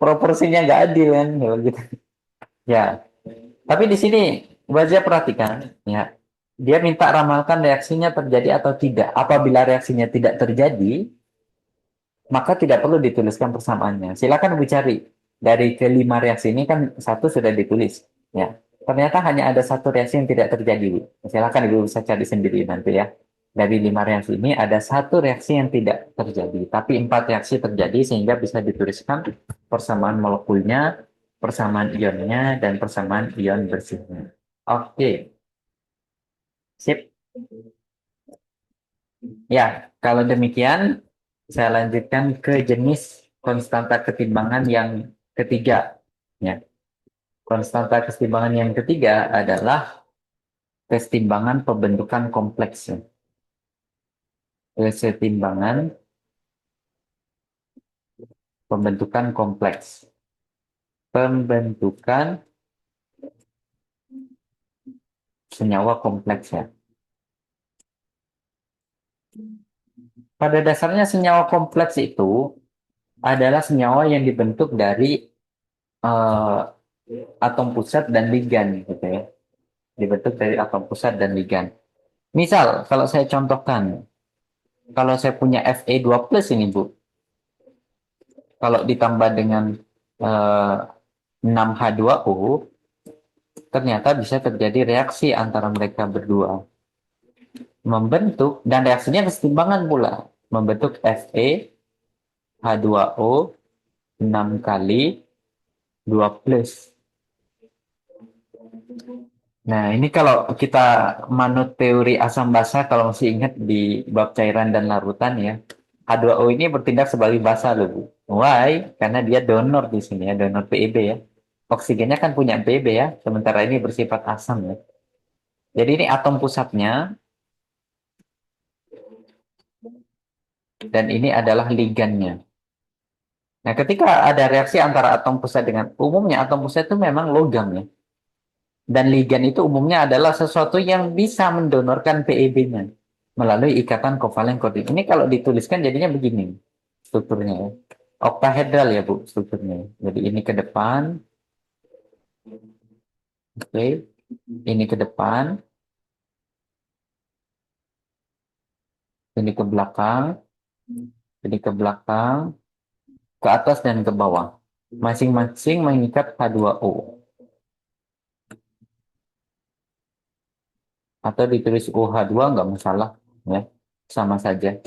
Proporsinya nggak adil kan, ya, gitu. Ya, tapi di sini Wajah perhatikan, ya. Dia minta ramalkan reaksinya terjadi atau tidak. Apabila reaksinya tidak terjadi, maka tidak perlu dituliskan persamaannya. Silakan Ibu cari. Dari kelima reaksi ini kan satu sudah ditulis. Ya. Ternyata hanya ada satu reaksi yang tidak terjadi, Bu. Silakan Ibu bisa cari sendiri nanti ya. Dari 5 reaksi ini ada satu reaksi yang tidak terjadi, tapi 4 reaksi terjadi sehingga bisa dituliskan persamaan molekulnya, persamaan ionnya, dan persamaan ion bersihnya. Oke, sip. Ya, kalau demikian, saya lanjutkan ke jenis konstanta ketimbangan yang ketiga. Ya, konstanta kesetimbangan yang ketiga adalah kesetimbangan pembentukan kompleks. Ya. Kesetimbangan pembentukan kompleks. Pembentukan senyawa kompleks ya. Pada dasarnya senyawa kompleks itu adalah senyawa yang dibentuk dari eh, atom pusat dan ligan gitu ya. Dibentuk dari atom pusat dan ligan. Misal, kalau saya contohkan, Kalau saya punya Fe2 plus ini, Bu, kalau ditambah dengan eh, 6H2O, ternyata bisa terjadi reaksi antara mereka berdua. Membentuk, dan reaksinya kesetimbangan pula. Membentuk Fe H2O 6 kali 2 plus. Nah, ini kalau kita manut teori asam basa, kalau masih ingat di bab cairan dan larutan ya, H2O ini bertindak sebagai basa loh, Bu. Why? Karena dia donor di sini ya, donor PEB ya. Oksigennya kan punya PEB ya, sementara ini bersifat asam ya. Jadi ini atom pusatnya, dan ini adalah ligannya. Nah, ketika ada reaksi antara atom pusat dengan, umumnya atom pusat itu memang logam ya. Dan ligan itu umumnya adalah sesuatu yang bisa mendonorkan PEB-nya melalui ikatan kovalen koordinat. Ini kalau dituliskan jadinya begini strukturnya ya. Oktahedral ya Bu strukturnya. Jadi ini ke depan, oke. Ini ke depan, ini ke belakang, ini ke belakang, ke atas dan ke bawah. Masing-masing mengikat H2O. Atau ditulis OH2 nggak masalah ya. Sama saja.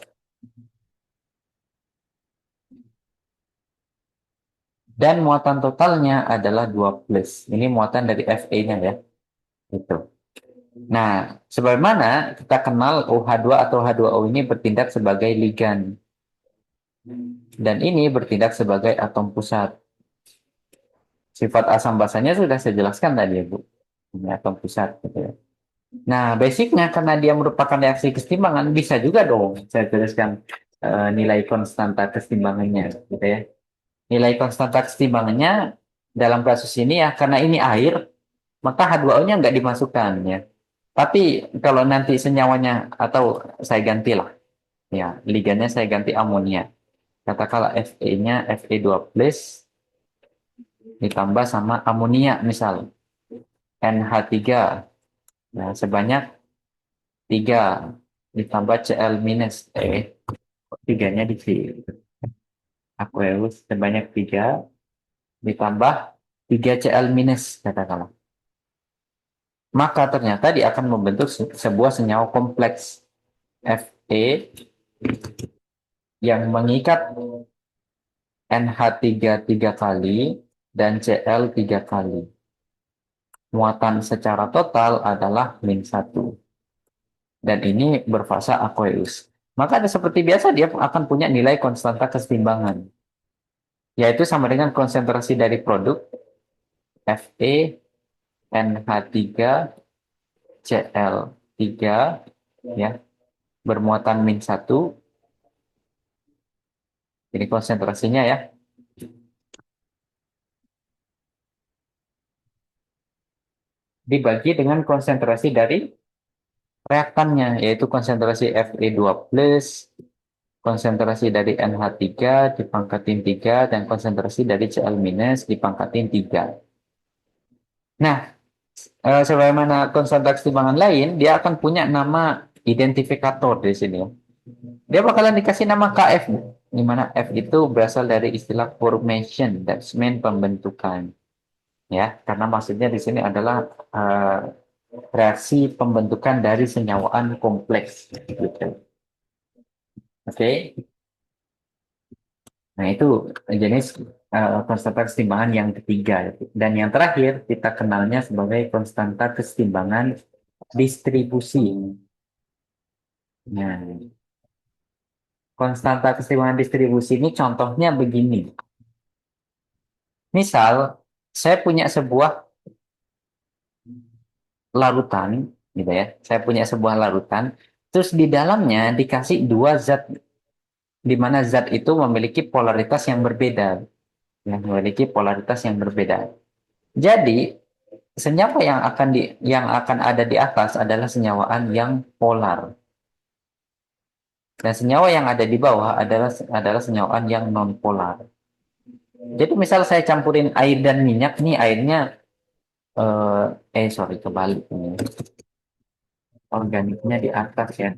Dan muatan totalnya adalah 2 plus. Ini muatan dari Fe-nya ya. Itu. Nah, sebagaimana kita kenal OH2 atau H2O ini bertindak sebagai ligan. Dan ini bertindak sebagai atom pusat. Sifat asam basanya sudah saya jelaskan tadi ya, Bu. Ini atom pusat. Gitu ya. Nah, basicnya karena dia merupakan reaksi kesetimbangan, bisa juga dong saya tuliskan nilai konstanta kesetimbangannya. Gitu ya. Nilai konstanta kesetimbangannya dalam kasus ini ya, karena ini air, maka H2O-nya nggak dimasukkan ya. Tapi kalau nanti senyawanya, atau saya gantilah, ya, ligannya saya ganti amonia. Katakanlah Fe-nya Fe2 plus ditambah sama amonia misal NH3. Nah, sebanyak 3 ditambah Cl minus. Tiganya di sini. Aqueous sebanyak 3 ditambah 3 Cl minus katakanlah. Maka ternyata dia akan membentuk sebuah senyawa kompleks Fe yang mengikat NH3 kali dan Cl 3 kali. Muatan secara total adalah -1. Dan ini berfasa aqueous. Maka seperti biasa dia akan punya nilai konstanta kesetimbangan. Yaitu sama dengan konsentrasi dari produk Fe NH3 Cl3 ya, bermuatan -1. Ini konsentrasinya ya. Dibagi dengan konsentrasi dari reaktannya, yaitu konsentrasi Fe2 plus, konsentrasi dari NH3 dipangkatin 3, dan konsentrasi dari Cl minus dipangkatin 3. Nah, sebagaimana konsentrasi timbangan lain, dia akan punya nama identifikator di sini. Dia bakalan dikasih nama KF, di mana F itu berasal dari istilah formation, that's mean pembentukan. Ya, karena maksudnya di sini adalah uh, reaksi pembentukan dari senyawaan kompleks. Gitu. Oke. Nah, itu jenis konstanta kesetimbangan yang ketiga. Dan yang terakhir, kita kenalnya sebagai konstanta kesetimbangan distribusi. Nah, konstanta kesetimbangan distribusi ini contohnya begini. Misal, saya punya sebuah larutan, gitu ya. Saya punya sebuah larutan, terus di dalamnya dikasih dua zat, di mana zat itu memiliki polaritas yang berbeda. Yang memiliki polaritas yang berbeda. Jadi, senyawa yang akan ada di atas adalah senyawaan yang polar. Dan senyawa yang ada di bawah adalah senyawaan yang non polar. Jadi misal saya campurin air dan minyak nih, airnya sorry, kebalik ini. Organiknya di atas ya.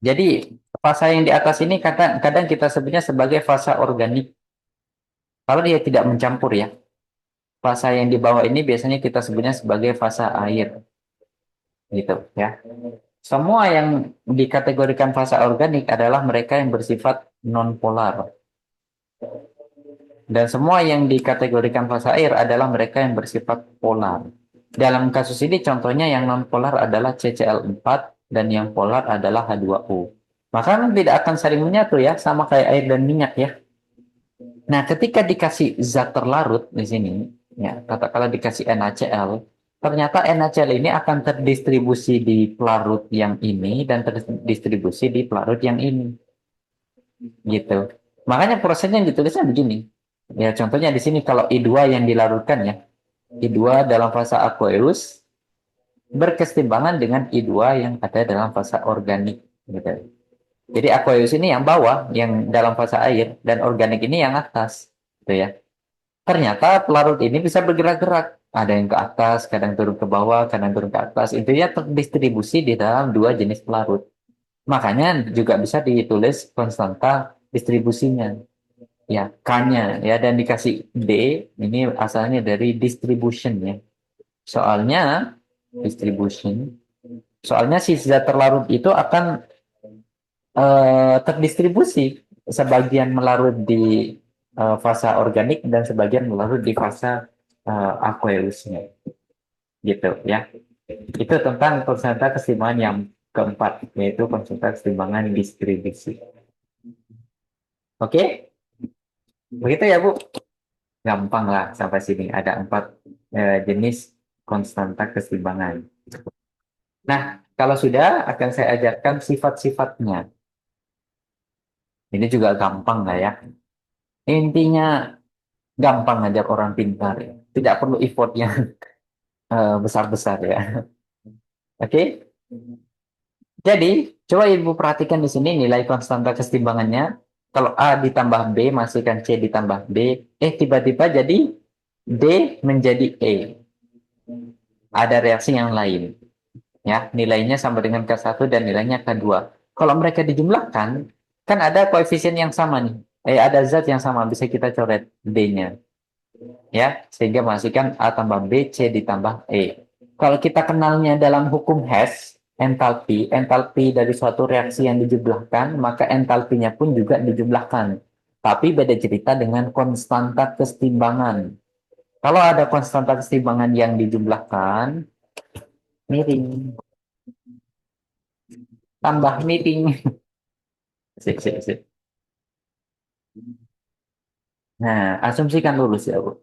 Jadi fasa yang di atas ini kadang-kadang kita sebutnya sebagai fasa organik. Kalau dia tidak mencampur ya. Fasa yang di bawah ini biasanya kita sebutnya sebagai fasa air, gitu ya. Semua yang dikategorikan fasa organik adalah mereka yang bersifat non-polar. Dan semua yang dikategorikan fasa air adalah mereka yang bersifat polar. Dalam kasus ini contohnya yang non-polar adalah CCl4 dan yang polar adalah H2O. Maka kan tidak akan saling menyatu ya, sama kayak air dan minyak ya. Nah, ketika dikasih zat terlarut di sini, ya, katakanlah dikasih NaCl, ternyata NaCl ini akan terdistribusi di pelarut yang ini dan terdistribusi di pelarut yang ini, gitu. Makanya prosesnya yang ditulisnya begini. Ya, contohnya di sini kalau I2 yang dilarutkan ya, I2 dalam fase aqueous berkesetimbangan dengan I2 yang ada dalam fase organik, gitu. Jadi aqueous ini yang bawah, yang dalam fase air, dan organik ini yang atas, gitu ya. Ternyata pelarut ini bisa bergerak-gerak. Ada yang ke atas, kadang turun ke bawah, kadang turun ke atas. Intinya terdistribusi di dalam dua jenis pelarut. Makanya juga bisa ditulis konstanta distribusinya. Ya, K-nya. Ya, dan dikasih D, ini asalnya dari distribution ya. Soalnya, distribution. Soalnya si zat terlarut itu akan terdistribusi. Sebagian melarut di fasa organik dan sebagian melarut di fasa aqueousnya gitu ya. Itu tentang konsenta keseimbangan yang keempat, yaitu konsenta keseimbangan distribusi. Oke, begitu ya Bu. Gampang lah sampai sini. Ada empat jenis konstanta keseimbangan. Nah, kalau sudah akan saya ajarkan sifat-sifatnya. Ini juga gampang lah ya. Intinya gampang ngajak orang pintar ya. Tidak perlu effort yang besar-besar ya. Oke. Jadi, coba Ibu perhatikan di sini nilai konstanta kesetimbangannya. Kalau A ditambah B, masukkan C ditambah B. Tiba-tiba jadi D menjadi E. Ada reaksi yang lain. Ya, nilainya sama dengan K1 dan nilainya K2. Kalau mereka dijumlahkan, kan ada koefisien yang sama nih. Ada zat yang sama, bisa kita coret D-nya. Ya, sehingga masukkan A tambah B, C ditambah E. Kalau kita kenalnya dalam hukum Hess, entalpi dari suatu reaksi yang dijumlahkan, maka entalpinya pun juga dijumlahkan. Tapi beda cerita dengan konstanta kesetimbangan. Kalau ada konstanta kesetimbangan yang dijumlahkan, miring, tambah miring. Sip, sip, sip. Nah, asumsikan lurus ya, Bu.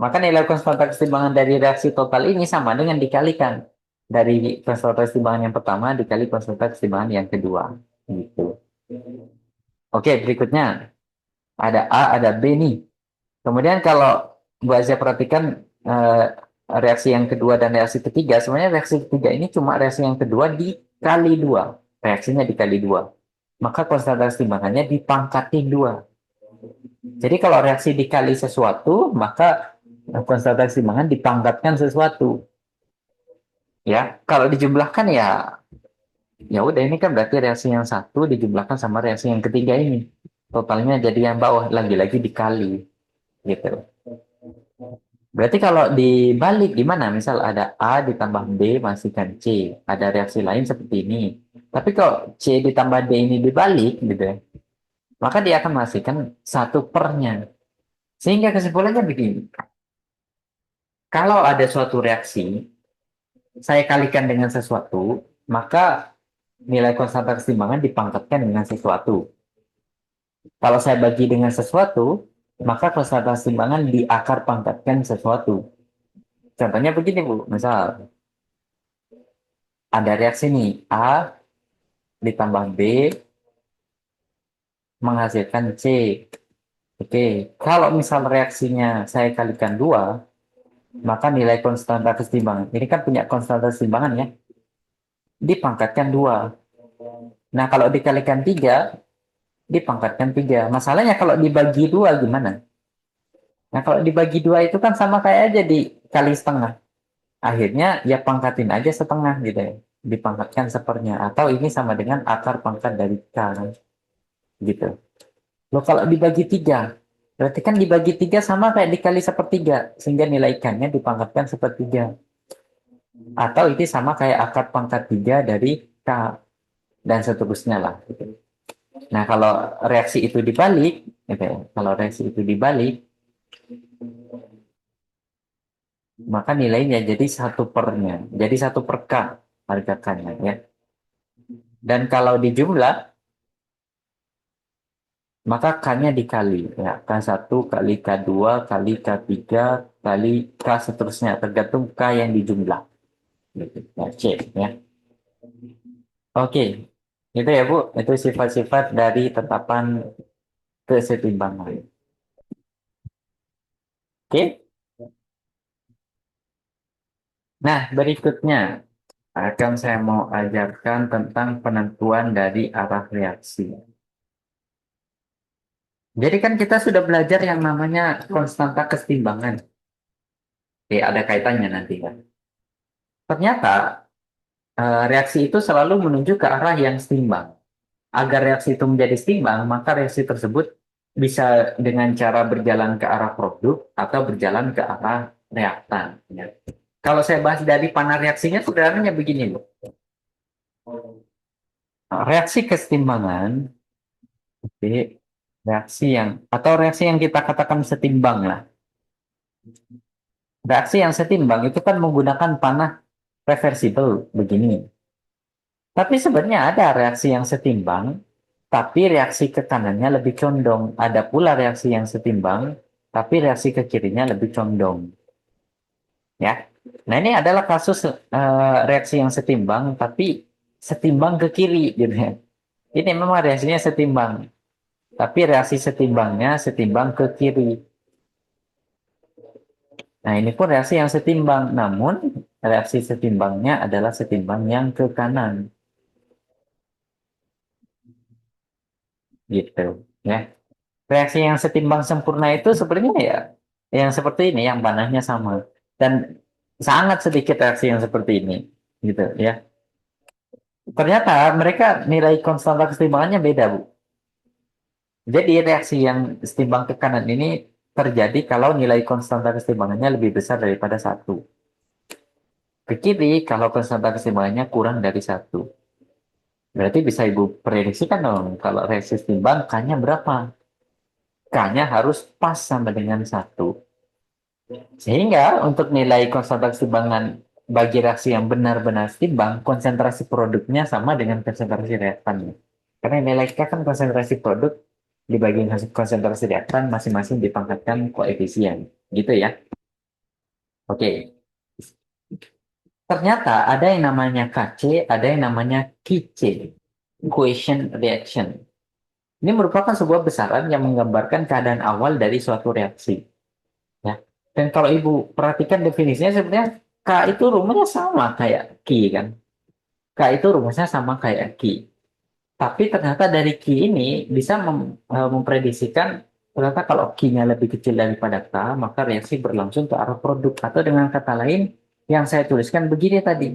Maka nilai konstanta kesetimbangan dari reaksi total ini sama dengan dikalikan dari konstanta kesetimbangan yang pertama dikali konstanta kesetimbangan yang kedua. Gitu. Oke, berikutnya ada A, ada B nih. Kemudian kalau Bu Azia perhatikan reaksi yang kedua dan reaksi ketiga, sebenarnya reaksi ketiga ini cuma reaksi yang kedua dikali dua. Reaksinya dikali dua. Maka konstanta kesetimbangannya dipangkati dua. Jadi kalau reaksi dikali sesuatu, maka konstanta keseimbangan dipangkatkan sesuatu. Ya, kalau dijumlahkan ya, ya udah ini kan berarti reaksi yang satu dijumlahkan sama reaksi yang ketiga ini. Totalnya jadi yang bawah lagi-lagi dikali, gitu. Berarti kalau dibalik gimana? Misal ada A ditambah B masihkan C. Ada reaksi lain seperti ini. Tapi kalau C ditambah D ini dibalik, gitu ya, maka dia akan menghasilkan satu pernya. Sehingga kesimpulannya begini. Kalau ada suatu reaksi, saya kalikan dengan sesuatu, maka nilai konstanta keseimbangan dipangkatkan dengan sesuatu. Kalau saya bagi dengan sesuatu, maka konstanta keseimbangan diakar pangkatkan sesuatu. Contohnya begini, Bu. Misal, ada reaksi nih, A ditambah B menghasilkan C. Oke, kalau misal reaksinya saya kalikan 2, maka nilai konstanta keseimbangan, ini kan punya konstanta keseimbangan ya, dipangkatkan 2. Nah, kalau dikalikan 3, dipangkatkan 3. Masalahnya kalau dibagi 2 gimana? Nah, kalau dibagi 2 itu kan sama kayak aja dikali setengah. Akhirnya ya pangkatin aja setengah gitu ya. dipangkatkan sepernya, atau ini sama dengan akar pangkat dari K, gitu. Loh, kalau dibagi tiga, berarti kan dibagi tiga sama kayak dikali sepertiga, sehingga nilai ikannya dipangkatkan sepertiga. Atau ini sama kayak akar pangkat tiga dari K, dan seterusnya lah. Gitu. Nah, kalau reaksi itu dibalik, gitu ya, kalau reaksi itu dibalik, maka nilainya jadi satu pernya, jadi satu per K harga K-nya, ya. Dan kalau dijumlah, maka K-nya dikali, ya. K1 kali K2 kali K3 kali K seterusnya, tergantung K yang dijumlah. Gitu. Ya, C, ya. Oke, itu ya Bu, itu sifat-sifat dari tetapan kesetimbangan. Oke, nah berikutnya akan saya mau ajarkan tentang penentuan dari arah reaksi. Jadi kan kita sudah belajar yang namanya konstanta kesetimbangan. Oke, ada kaitannya nanti kan. Ternyata reaksi itu selalu menuju ke arah yang setimbang. Agar reaksi itu menjadi setimbang, maka reaksi tersebut bisa dengan cara berjalan ke arah produk atau berjalan ke arah reaktan. Ya. Kalau saya bahas dari panah reaksinya, sebenarnya begini loh. Reaksi kesetimbangan, oke, reaksi yang atau reaksi yang kita katakan setimbang lah. Reaksi yang setimbang itu kan menggunakan panah reversible begini. Tapi sebenarnya ada reaksi yang setimbang, tapi reaksi ke kanannya lebih condong. Ada pula reaksi yang setimbang, tapi reaksi ke kirinya lebih condong. Ya. Nah, ini adalah kasus reaksi yang setimbang, tapi setimbang ke kiri, gitu ya. Ini memang reaksinya setimbang, tapi reaksi setimbangnya setimbang ke kiri. Nah, ini pun reaksi yang setimbang, namun reaksi setimbangnya adalah setimbang yang ke kanan, gitu. Ya. Reaksi yang setimbang sempurna itu sebenarnya ya yang seperti ini, yang panahnya sama. Dan sangat sedikit reaksi yang seperti ini, gitu ya. Ternyata mereka nilai konstanta kesetimbangannya beda, Bu. Jadi reaksi yang setimbang ke kanan ini terjadi kalau nilai konstanta kesetimbangannya lebih besar daripada satu. Ke kiri kalau konstanta kesetimbangannya kurang dari satu. Berarti bisa Ibu prediksikan dong, kalau reaksi setimbang K-nya berapa? K-nya harus pas sama dengan satu. Sehingga untuk nilai konstanta kesetimbangan bagi reaksi yang benar-benar setimbang, konsentrasi produknya sama dengan konsentrasi reaktannya. Karena nilai K kan konsentrasi produk dibagi konsentrasi reaktan masing-masing dipangkatkan koefisien. Gitu ya. Oke. Ternyata ada yang namanya KC, ada yang namanya QC, Quotient Reaction. Ini merupakan sebuah besaran yang menggambarkan keadaan awal dari suatu reaksi. Ya. Dan kalau Ibu perhatikan definisinya, sebenarnya K itu rumusnya sama kayak Q kan. K itu rumusnya sama kayak Q. Tapi ternyata dari Q ini bisa memprediksikan ternyata kalau Q-nya lebih kecil daripada K, maka reaksi berlangsung ke arah produk. Atau dengan kata lain, yang saya tuliskan begini tadi.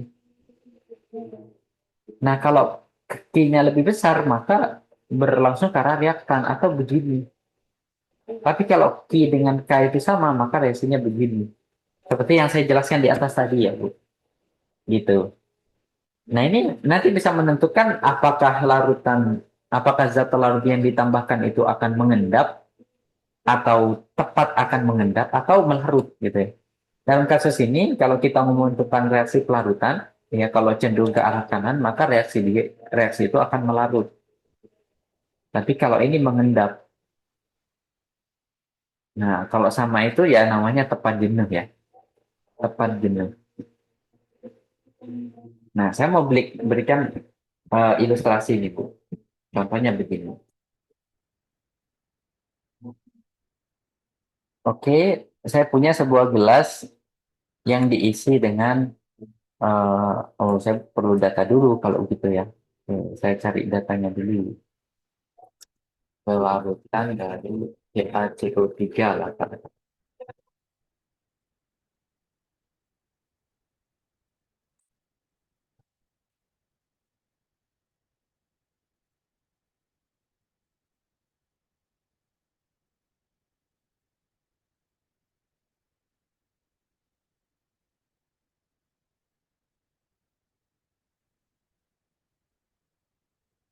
Nah, kalau Q-nya lebih besar, maka berlangsung ke arah reaktan atau begini. Tapi kalau Q dengan K itu sama, maka reaksinya begini. Seperti yang saya jelaskan di atas tadi ya, Bu. Gitu. Nah, ini nanti bisa menentukan apakah zat larut yang ditambahkan itu akan mengendap atau tepat akan mengendap atau melarut gitu ya. Dalam kasus ini, kalau kita ngomong tentang reaksi pelarutan, ya kalau cenderung ke arah kanan, maka reaksi itu akan melarut. Tapi kalau ini mengendap, nah kalau sama itu ya namanya tepat jenuh ya, tepat jenuh. Nah, saya mau berikan ilustrasi nih, Bu. Contohnya begini. Oke, saya punya sebuah gelas yang diisi dengan, saya perlu data dulu kalau gitu ya. Saya cari datanya dulu. Pelarutan dari HCO3 lah.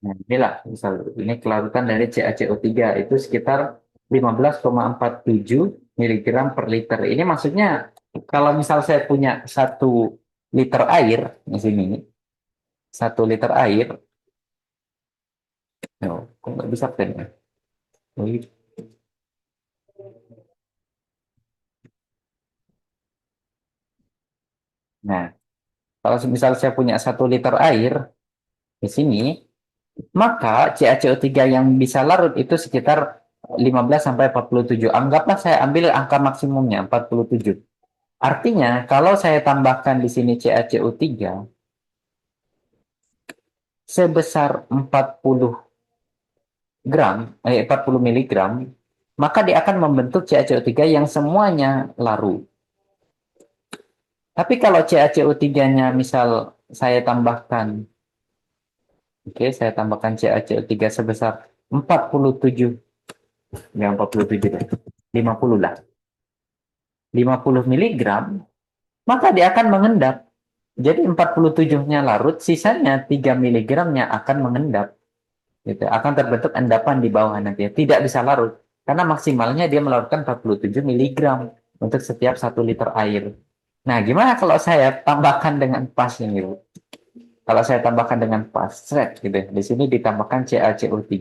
Nah, inilah misal ini kelarutan dari CaCO3 itu sekitar 15,47 miligram per liter. Ini maksudnya kalau misal saya punya 1 liter air di sini, 1 liter air, oh, kok nggak bisa pen ya? Oh, iya. Nah, kalau misal saya punya 1 liter air di sini, maka CaCO3 yang bisa larut itu sekitar 15 sampai 47. Anggaplah saya ambil angka maksimumnya 47. Artinya, kalau saya tambahkan di sini CaCO3 sebesar 40 miligram, maka dia akan membentuk CaCO3 yang semuanya larut. Tapi kalau CaCO3-nya misal saya tambahkan, oke, saya tambahkan CaCO3 sebesar 47, ya 47 deh, 50 lah, 50 miligram, maka dia akan mengendap. Jadi 47-nya larut, sisanya 3 miligramnya akan mengendap. Gitu. Akan terbentuk endapan di bawah nanti. Tidak bisa larut. Karena maksimalnya dia melarutkan 47 miligram untuk setiap 1 liter air. Nah, gimana kalau saya tambahkan dengan pas ini, Bu? Kalau saya tambahkan dengan pas, set, gitu. Di sini ditambahkan CaCO3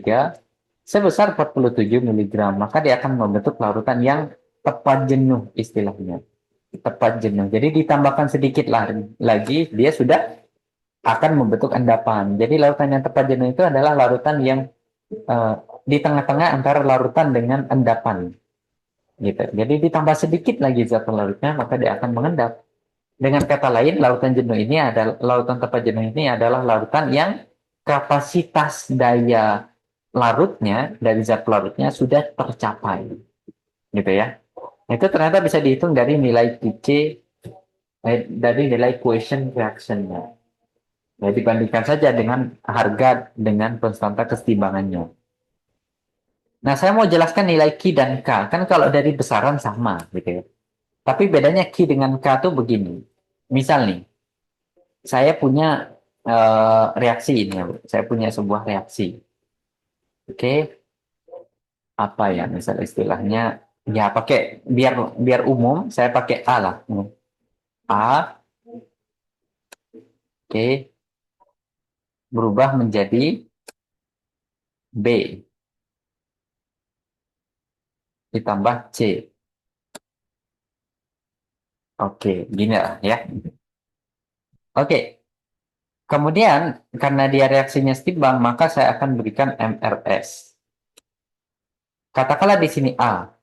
sebesar 47 miligram. Maka dia akan membentuk larutan yang tepat jenuh istilahnya. Tepat jenuh. Jadi ditambahkan sedikit lagi, dia sudah akan membentuk endapan. Jadi larutan yang tepat jenuh itu adalah larutan yang eh, di tengah-tengah antara larutan dengan endapan. Gitu. Jadi ditambah sedikit lagi zat pelarutnya, maka dia akan mengendap. Dengan kata lain, lautan jenuh ini adalah lautan tepat jenuh ini adalah lautan yang kapasitas daya larutnya dari zat pelarutnya sudah tercapai, gitu ya. Itu ternyata bisa dihitung dari nilai QC, dari nilai quotient reaction-nya. Ya, dibandingkan saja dengan harga dengan konstanta kesetimbangannya. Nah, saya mau jelaskan nilai Q dan K. Kan kalau dari besaran sama, gitu ya. Tapi bedanya Q dengan K tuh begini. Misal nih, saya punya reaksi ini, ya, Bu. Saya punya sebuah reaksi. Oke, apa ya misal istilahnya? Ya pakai biar biar umum, saya pakai A lah. A, oke, berubah menjadi B ditambah C. Oke, gini lah ya. Oke, kemudian karena dia reaksinya setimbang, maka saya akan berikan MRS. Katakanlah di sini A,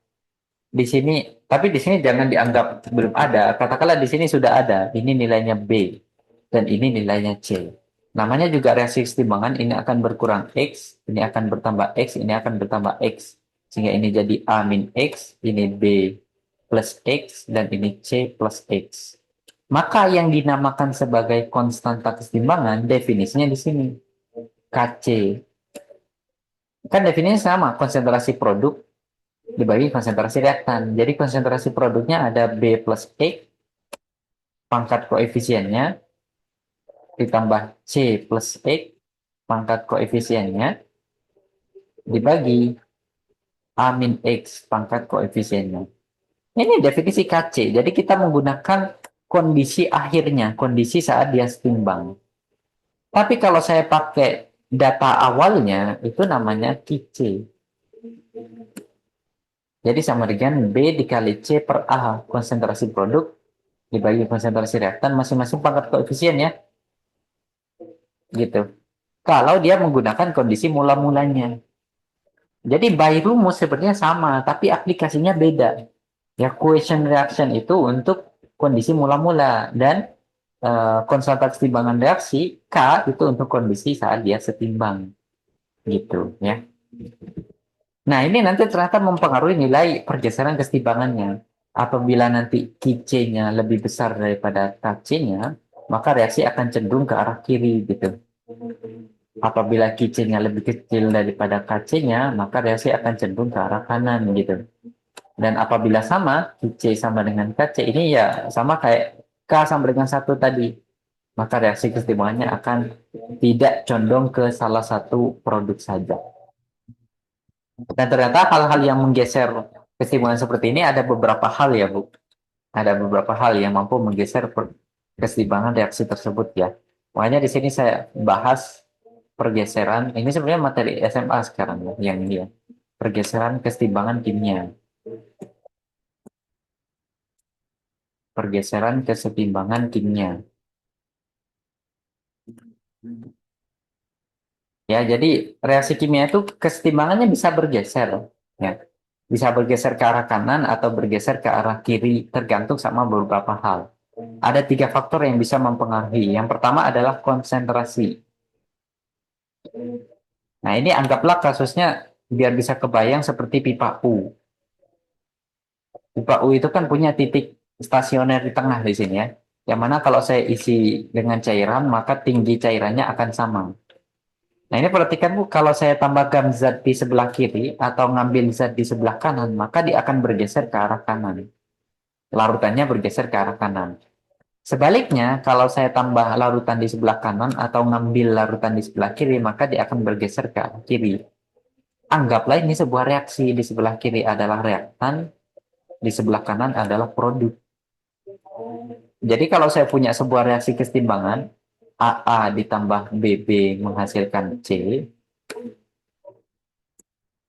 di sini, tapi di sini jangan dianggap belum ada. Katakanlah di sini sudah ada. Ini nilainya B dan ini nilainya C. Namanya juga reaksi kesetimbangan. Ini akan berkurang X, ini akan bertambah X, ini akan bertambah X. Sehingga ini jadi A min X, ini B plus X, dan ini C plus X. Maka yang dinamakan sebagai konstanta kesetimbangan, definisinya di sini. KC. Kan definisinya sama, konsentrasi produk dibagi konsentrasi reaktan. Jadi konsentrasi produknya ada B plus X, pangkat koefisiennya, ditambah C plus X, pangkat koefisiennya, dibagi A min X, pangkat koefisiennya. Ini definisi KC. Jadi kita menggunakan kondisi akhirnya, kondisi saat dia setimbang. Tapi kalau saya pakai data awalnya, itu namanya KC. Jadi sama dengan B dikali C per A, konsentrasi produk dibagi konsentrasi reaktan, masing-masing pangkat koefisien ya, gitu. Kalau dia menggunakan kondisi mula-mulanya. Jadi by rumus sebenarnya sama, tapi aplikasinya beda. Ya, quotient reaction itu untuk kondisi mula-mula dan konstanta kesetimbangan reaksi K itu untuk kondisi saat dia setimbang, gitu ya. Nah, ini nanti ternyata mempengaruhi nilai pergeseran kesetimbangannya. Apabila nanti QC-nya lebih besar daripada KC-nya, maka reaksi akan cenderung ke arah kiri gitu. Apabila QC-nya lebih kecil daripada KC-nya, maka reaksi akan cenderung ke arah kanan gitu. Dan apabila sama, QC sama dengan KC, ini ya sama kayak K sama dengan 1 tadi. maka reaksi kesetimbangannya akan tidak condong ke salah satu produk saja. Dan ternyata hal-hal yang menggeser kesetimbangan seperti ini ada beberapa hal ya, Bu. Ada beberapa hal yang mampu menggeser kesetimbangan reaksi tersebut ya. Makanya di sini saya bahas pergeseran. Ini sebenarnya materi SMA sekarang ya, yang ini ya. Pergeseran kesetimbangan kimia. Pergeseran kesetimbangan kimia. Ya, jadi reaksi kimia itu kesetimbangannya bisa bergeser, ya. Bisa bergeser ke arah kanan atau bergeser ke arah kiri, tergantung sama beberapa hal. Ada tiga faktor yang bisa mempengaruhi. Yang pertama adalah konsentrasi. Nah, ini anggaplah kasusnya biar bisa kebayang seperti pipa U. Pipa U itu kan punya titik stasioner di tengah di sini ya. Yang mana kalau saya isi dengan cairan, maka tinggi cairannya akan sama. Nah, ini perhatikan Bu, kalau saya tambahkan zat di sebelah kiri atau ngambil zat di sebelah kanan, maka dia akan bergeser ke arah kanan. Larutannya bergeser ke arah kanan. Sebaliknya, kalau saya tambah larutan di sebelah kanan atau ngambil larutan di sebelah kiri, maka dia akan bergeser ke arah kiri. Anggaplah ini sebuah reaksi. Di sebelah kiri adalah reaktan, di sebelah kanan adalah produk. Jadi kalau saya punya sebuah reaksi kesetimbangan, AA ditambah BB menghasilkan C,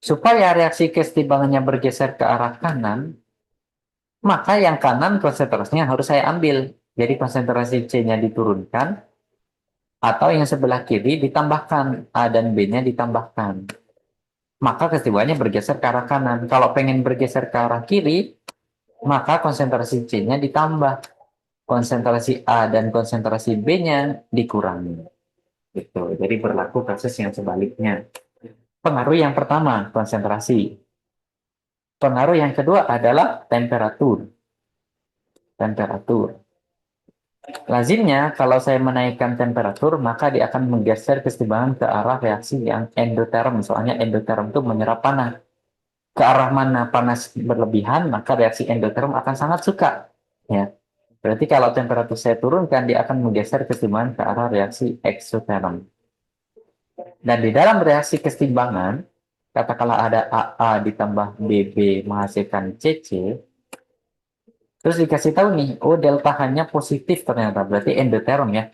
supaya reaksi kesetimbangannya bergeser ke arah kanan, maka yang kanan konsentrasinya harus saya ambil. Jadi konsentrasi C-nya diturunkan, atau yang sebelah kiri ditambahkan, A dan B-nya ditambahkan. Maka kesetimbangannya bergeser ke arah kanan. Kalau pengen bergeser ke arah kiri, maka konsentrasi C-nya ditambah. Konsentrasi A dan konsentrasi B-nya dikurangi. Gitu. Jadi berlaku kasus yang sebaliknya. Pengaruh yang pertama, konsentrasi. Pengaruh yang kedua adalah temperatur. Temperatur. Lazimnya, kalau saya menaikkan temperatur, maka dia akan menggeser kesetimbangan ke arah reaksi yang endoterm. Soalnya endoterm itu menyerap panas. Ke arah mana panas berlebihan, maka reaksi endoterm akan sangat suka. Ya. Berarti kalau temperatur saya turunkan, dia akan menggeser kesetimbangan ke arah reaksi eksoterm. Dan di dalam reaksi kesetimbangan, katakanlah ada AA ditambah BB menghasilkan CC, terus dikasih tahu nih, oh delta H-nya positif ternyata, berarti endoterm ya.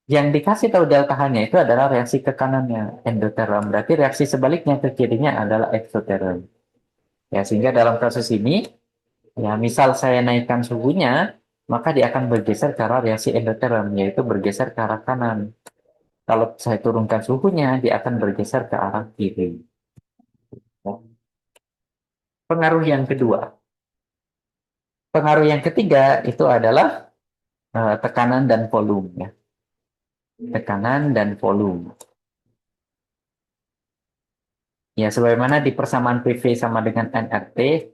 Yang dikasih tahu delta H-nya itu adalah reaksi ke kanannya, endoterm. Berarti reaksi sebaliknya ke kirinya adalah eksoterm. Ya, sehingga dalam kasus ini, ya misal saya naikkan suhunya, maka dia akan bergeser ke arah reaksi endoterm, yaitu bergeser ke arah kanan. Kalau saya turunkan suhunya, dia akan bergeser ke arah kiri. Pengaruh yang kedua. Pengaruh yang ketiga itu adalah tekanan dan volume. Ya. Tekanan dan volume. Ya, sebagaimana di persamaan PV sama dengan nRT,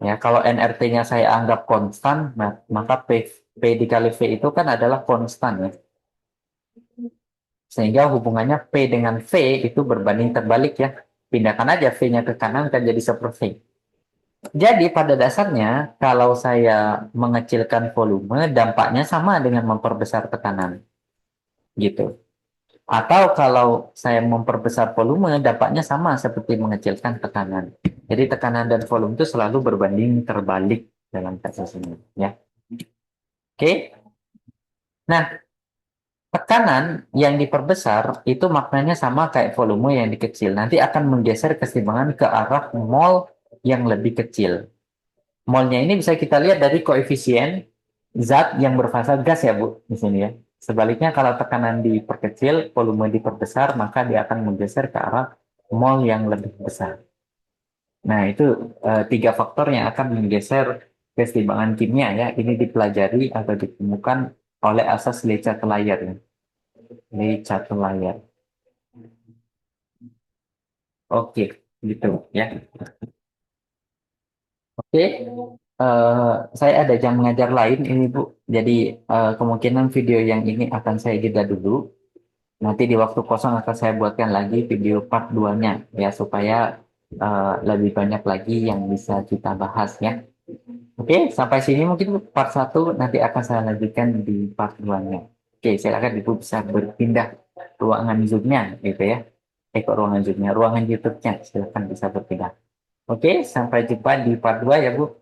ya kalau nRT-nya saya anggap konstan, maka P dikali V itu kan adalah konstan. Ya. Sehingga hubungannya P dengan V itu berbanding terbalik ya. Pindahkan aja V-nya ke kanan kan jadi seperti. Jadi pada dasarnya kalau saya mengecilkan volume dampaknya sama dengan memperbesar tekanan. Gitu. Atau kalau saya memperbesar volume dampaknya sama seperti mengecilkan tekanan. Jadi tekanan dan volume itu selalu berbanding terbalik dalam kasus ini ya. Oke. Nah, tekanan yang diperbesar itu maknanya sama kayak volume yang dikecil. Nanti akan menggeser keseimbangan ke arah mol yang lebih kecil. Molnya ini bisa kita lihat dari koefisien zat yang berfasa gas ya Bu, di sini ya. Sebaliknya kalau tekanan diperkecil, volume diperbesar, maka dia akan menggeser ke arah mol yang lebih besar. Nah, itu tiga faktor yang akan menggeser keseimbangan kimia ya. Ini dipelajari atau ditemukan oleh asas Le Chatelayer ya. Le Chatelayer. Oke, gitu ya. Oke, saya ada jam mengajar lain ini Bu. Jadi kemungkinan video yang ini akan saya jeda dulu. Nanti di waktu kosong akan saya buatkan lagi video part 2-nya ya supaya lebih banyak lagi yang bisa kita bahas ya. Oke, sampai sini mungkin part satu nanti akan saya lanjutkan di part 2-nya. Oke, silakan Ibu bisa berpindah ruangan Zoom-nya gitu ya. Kok ruangan Zoom-nya, ruangan YouTube-nya silakan bisa berpindah. Oke, sampai jumpa di part 2 ya Bu.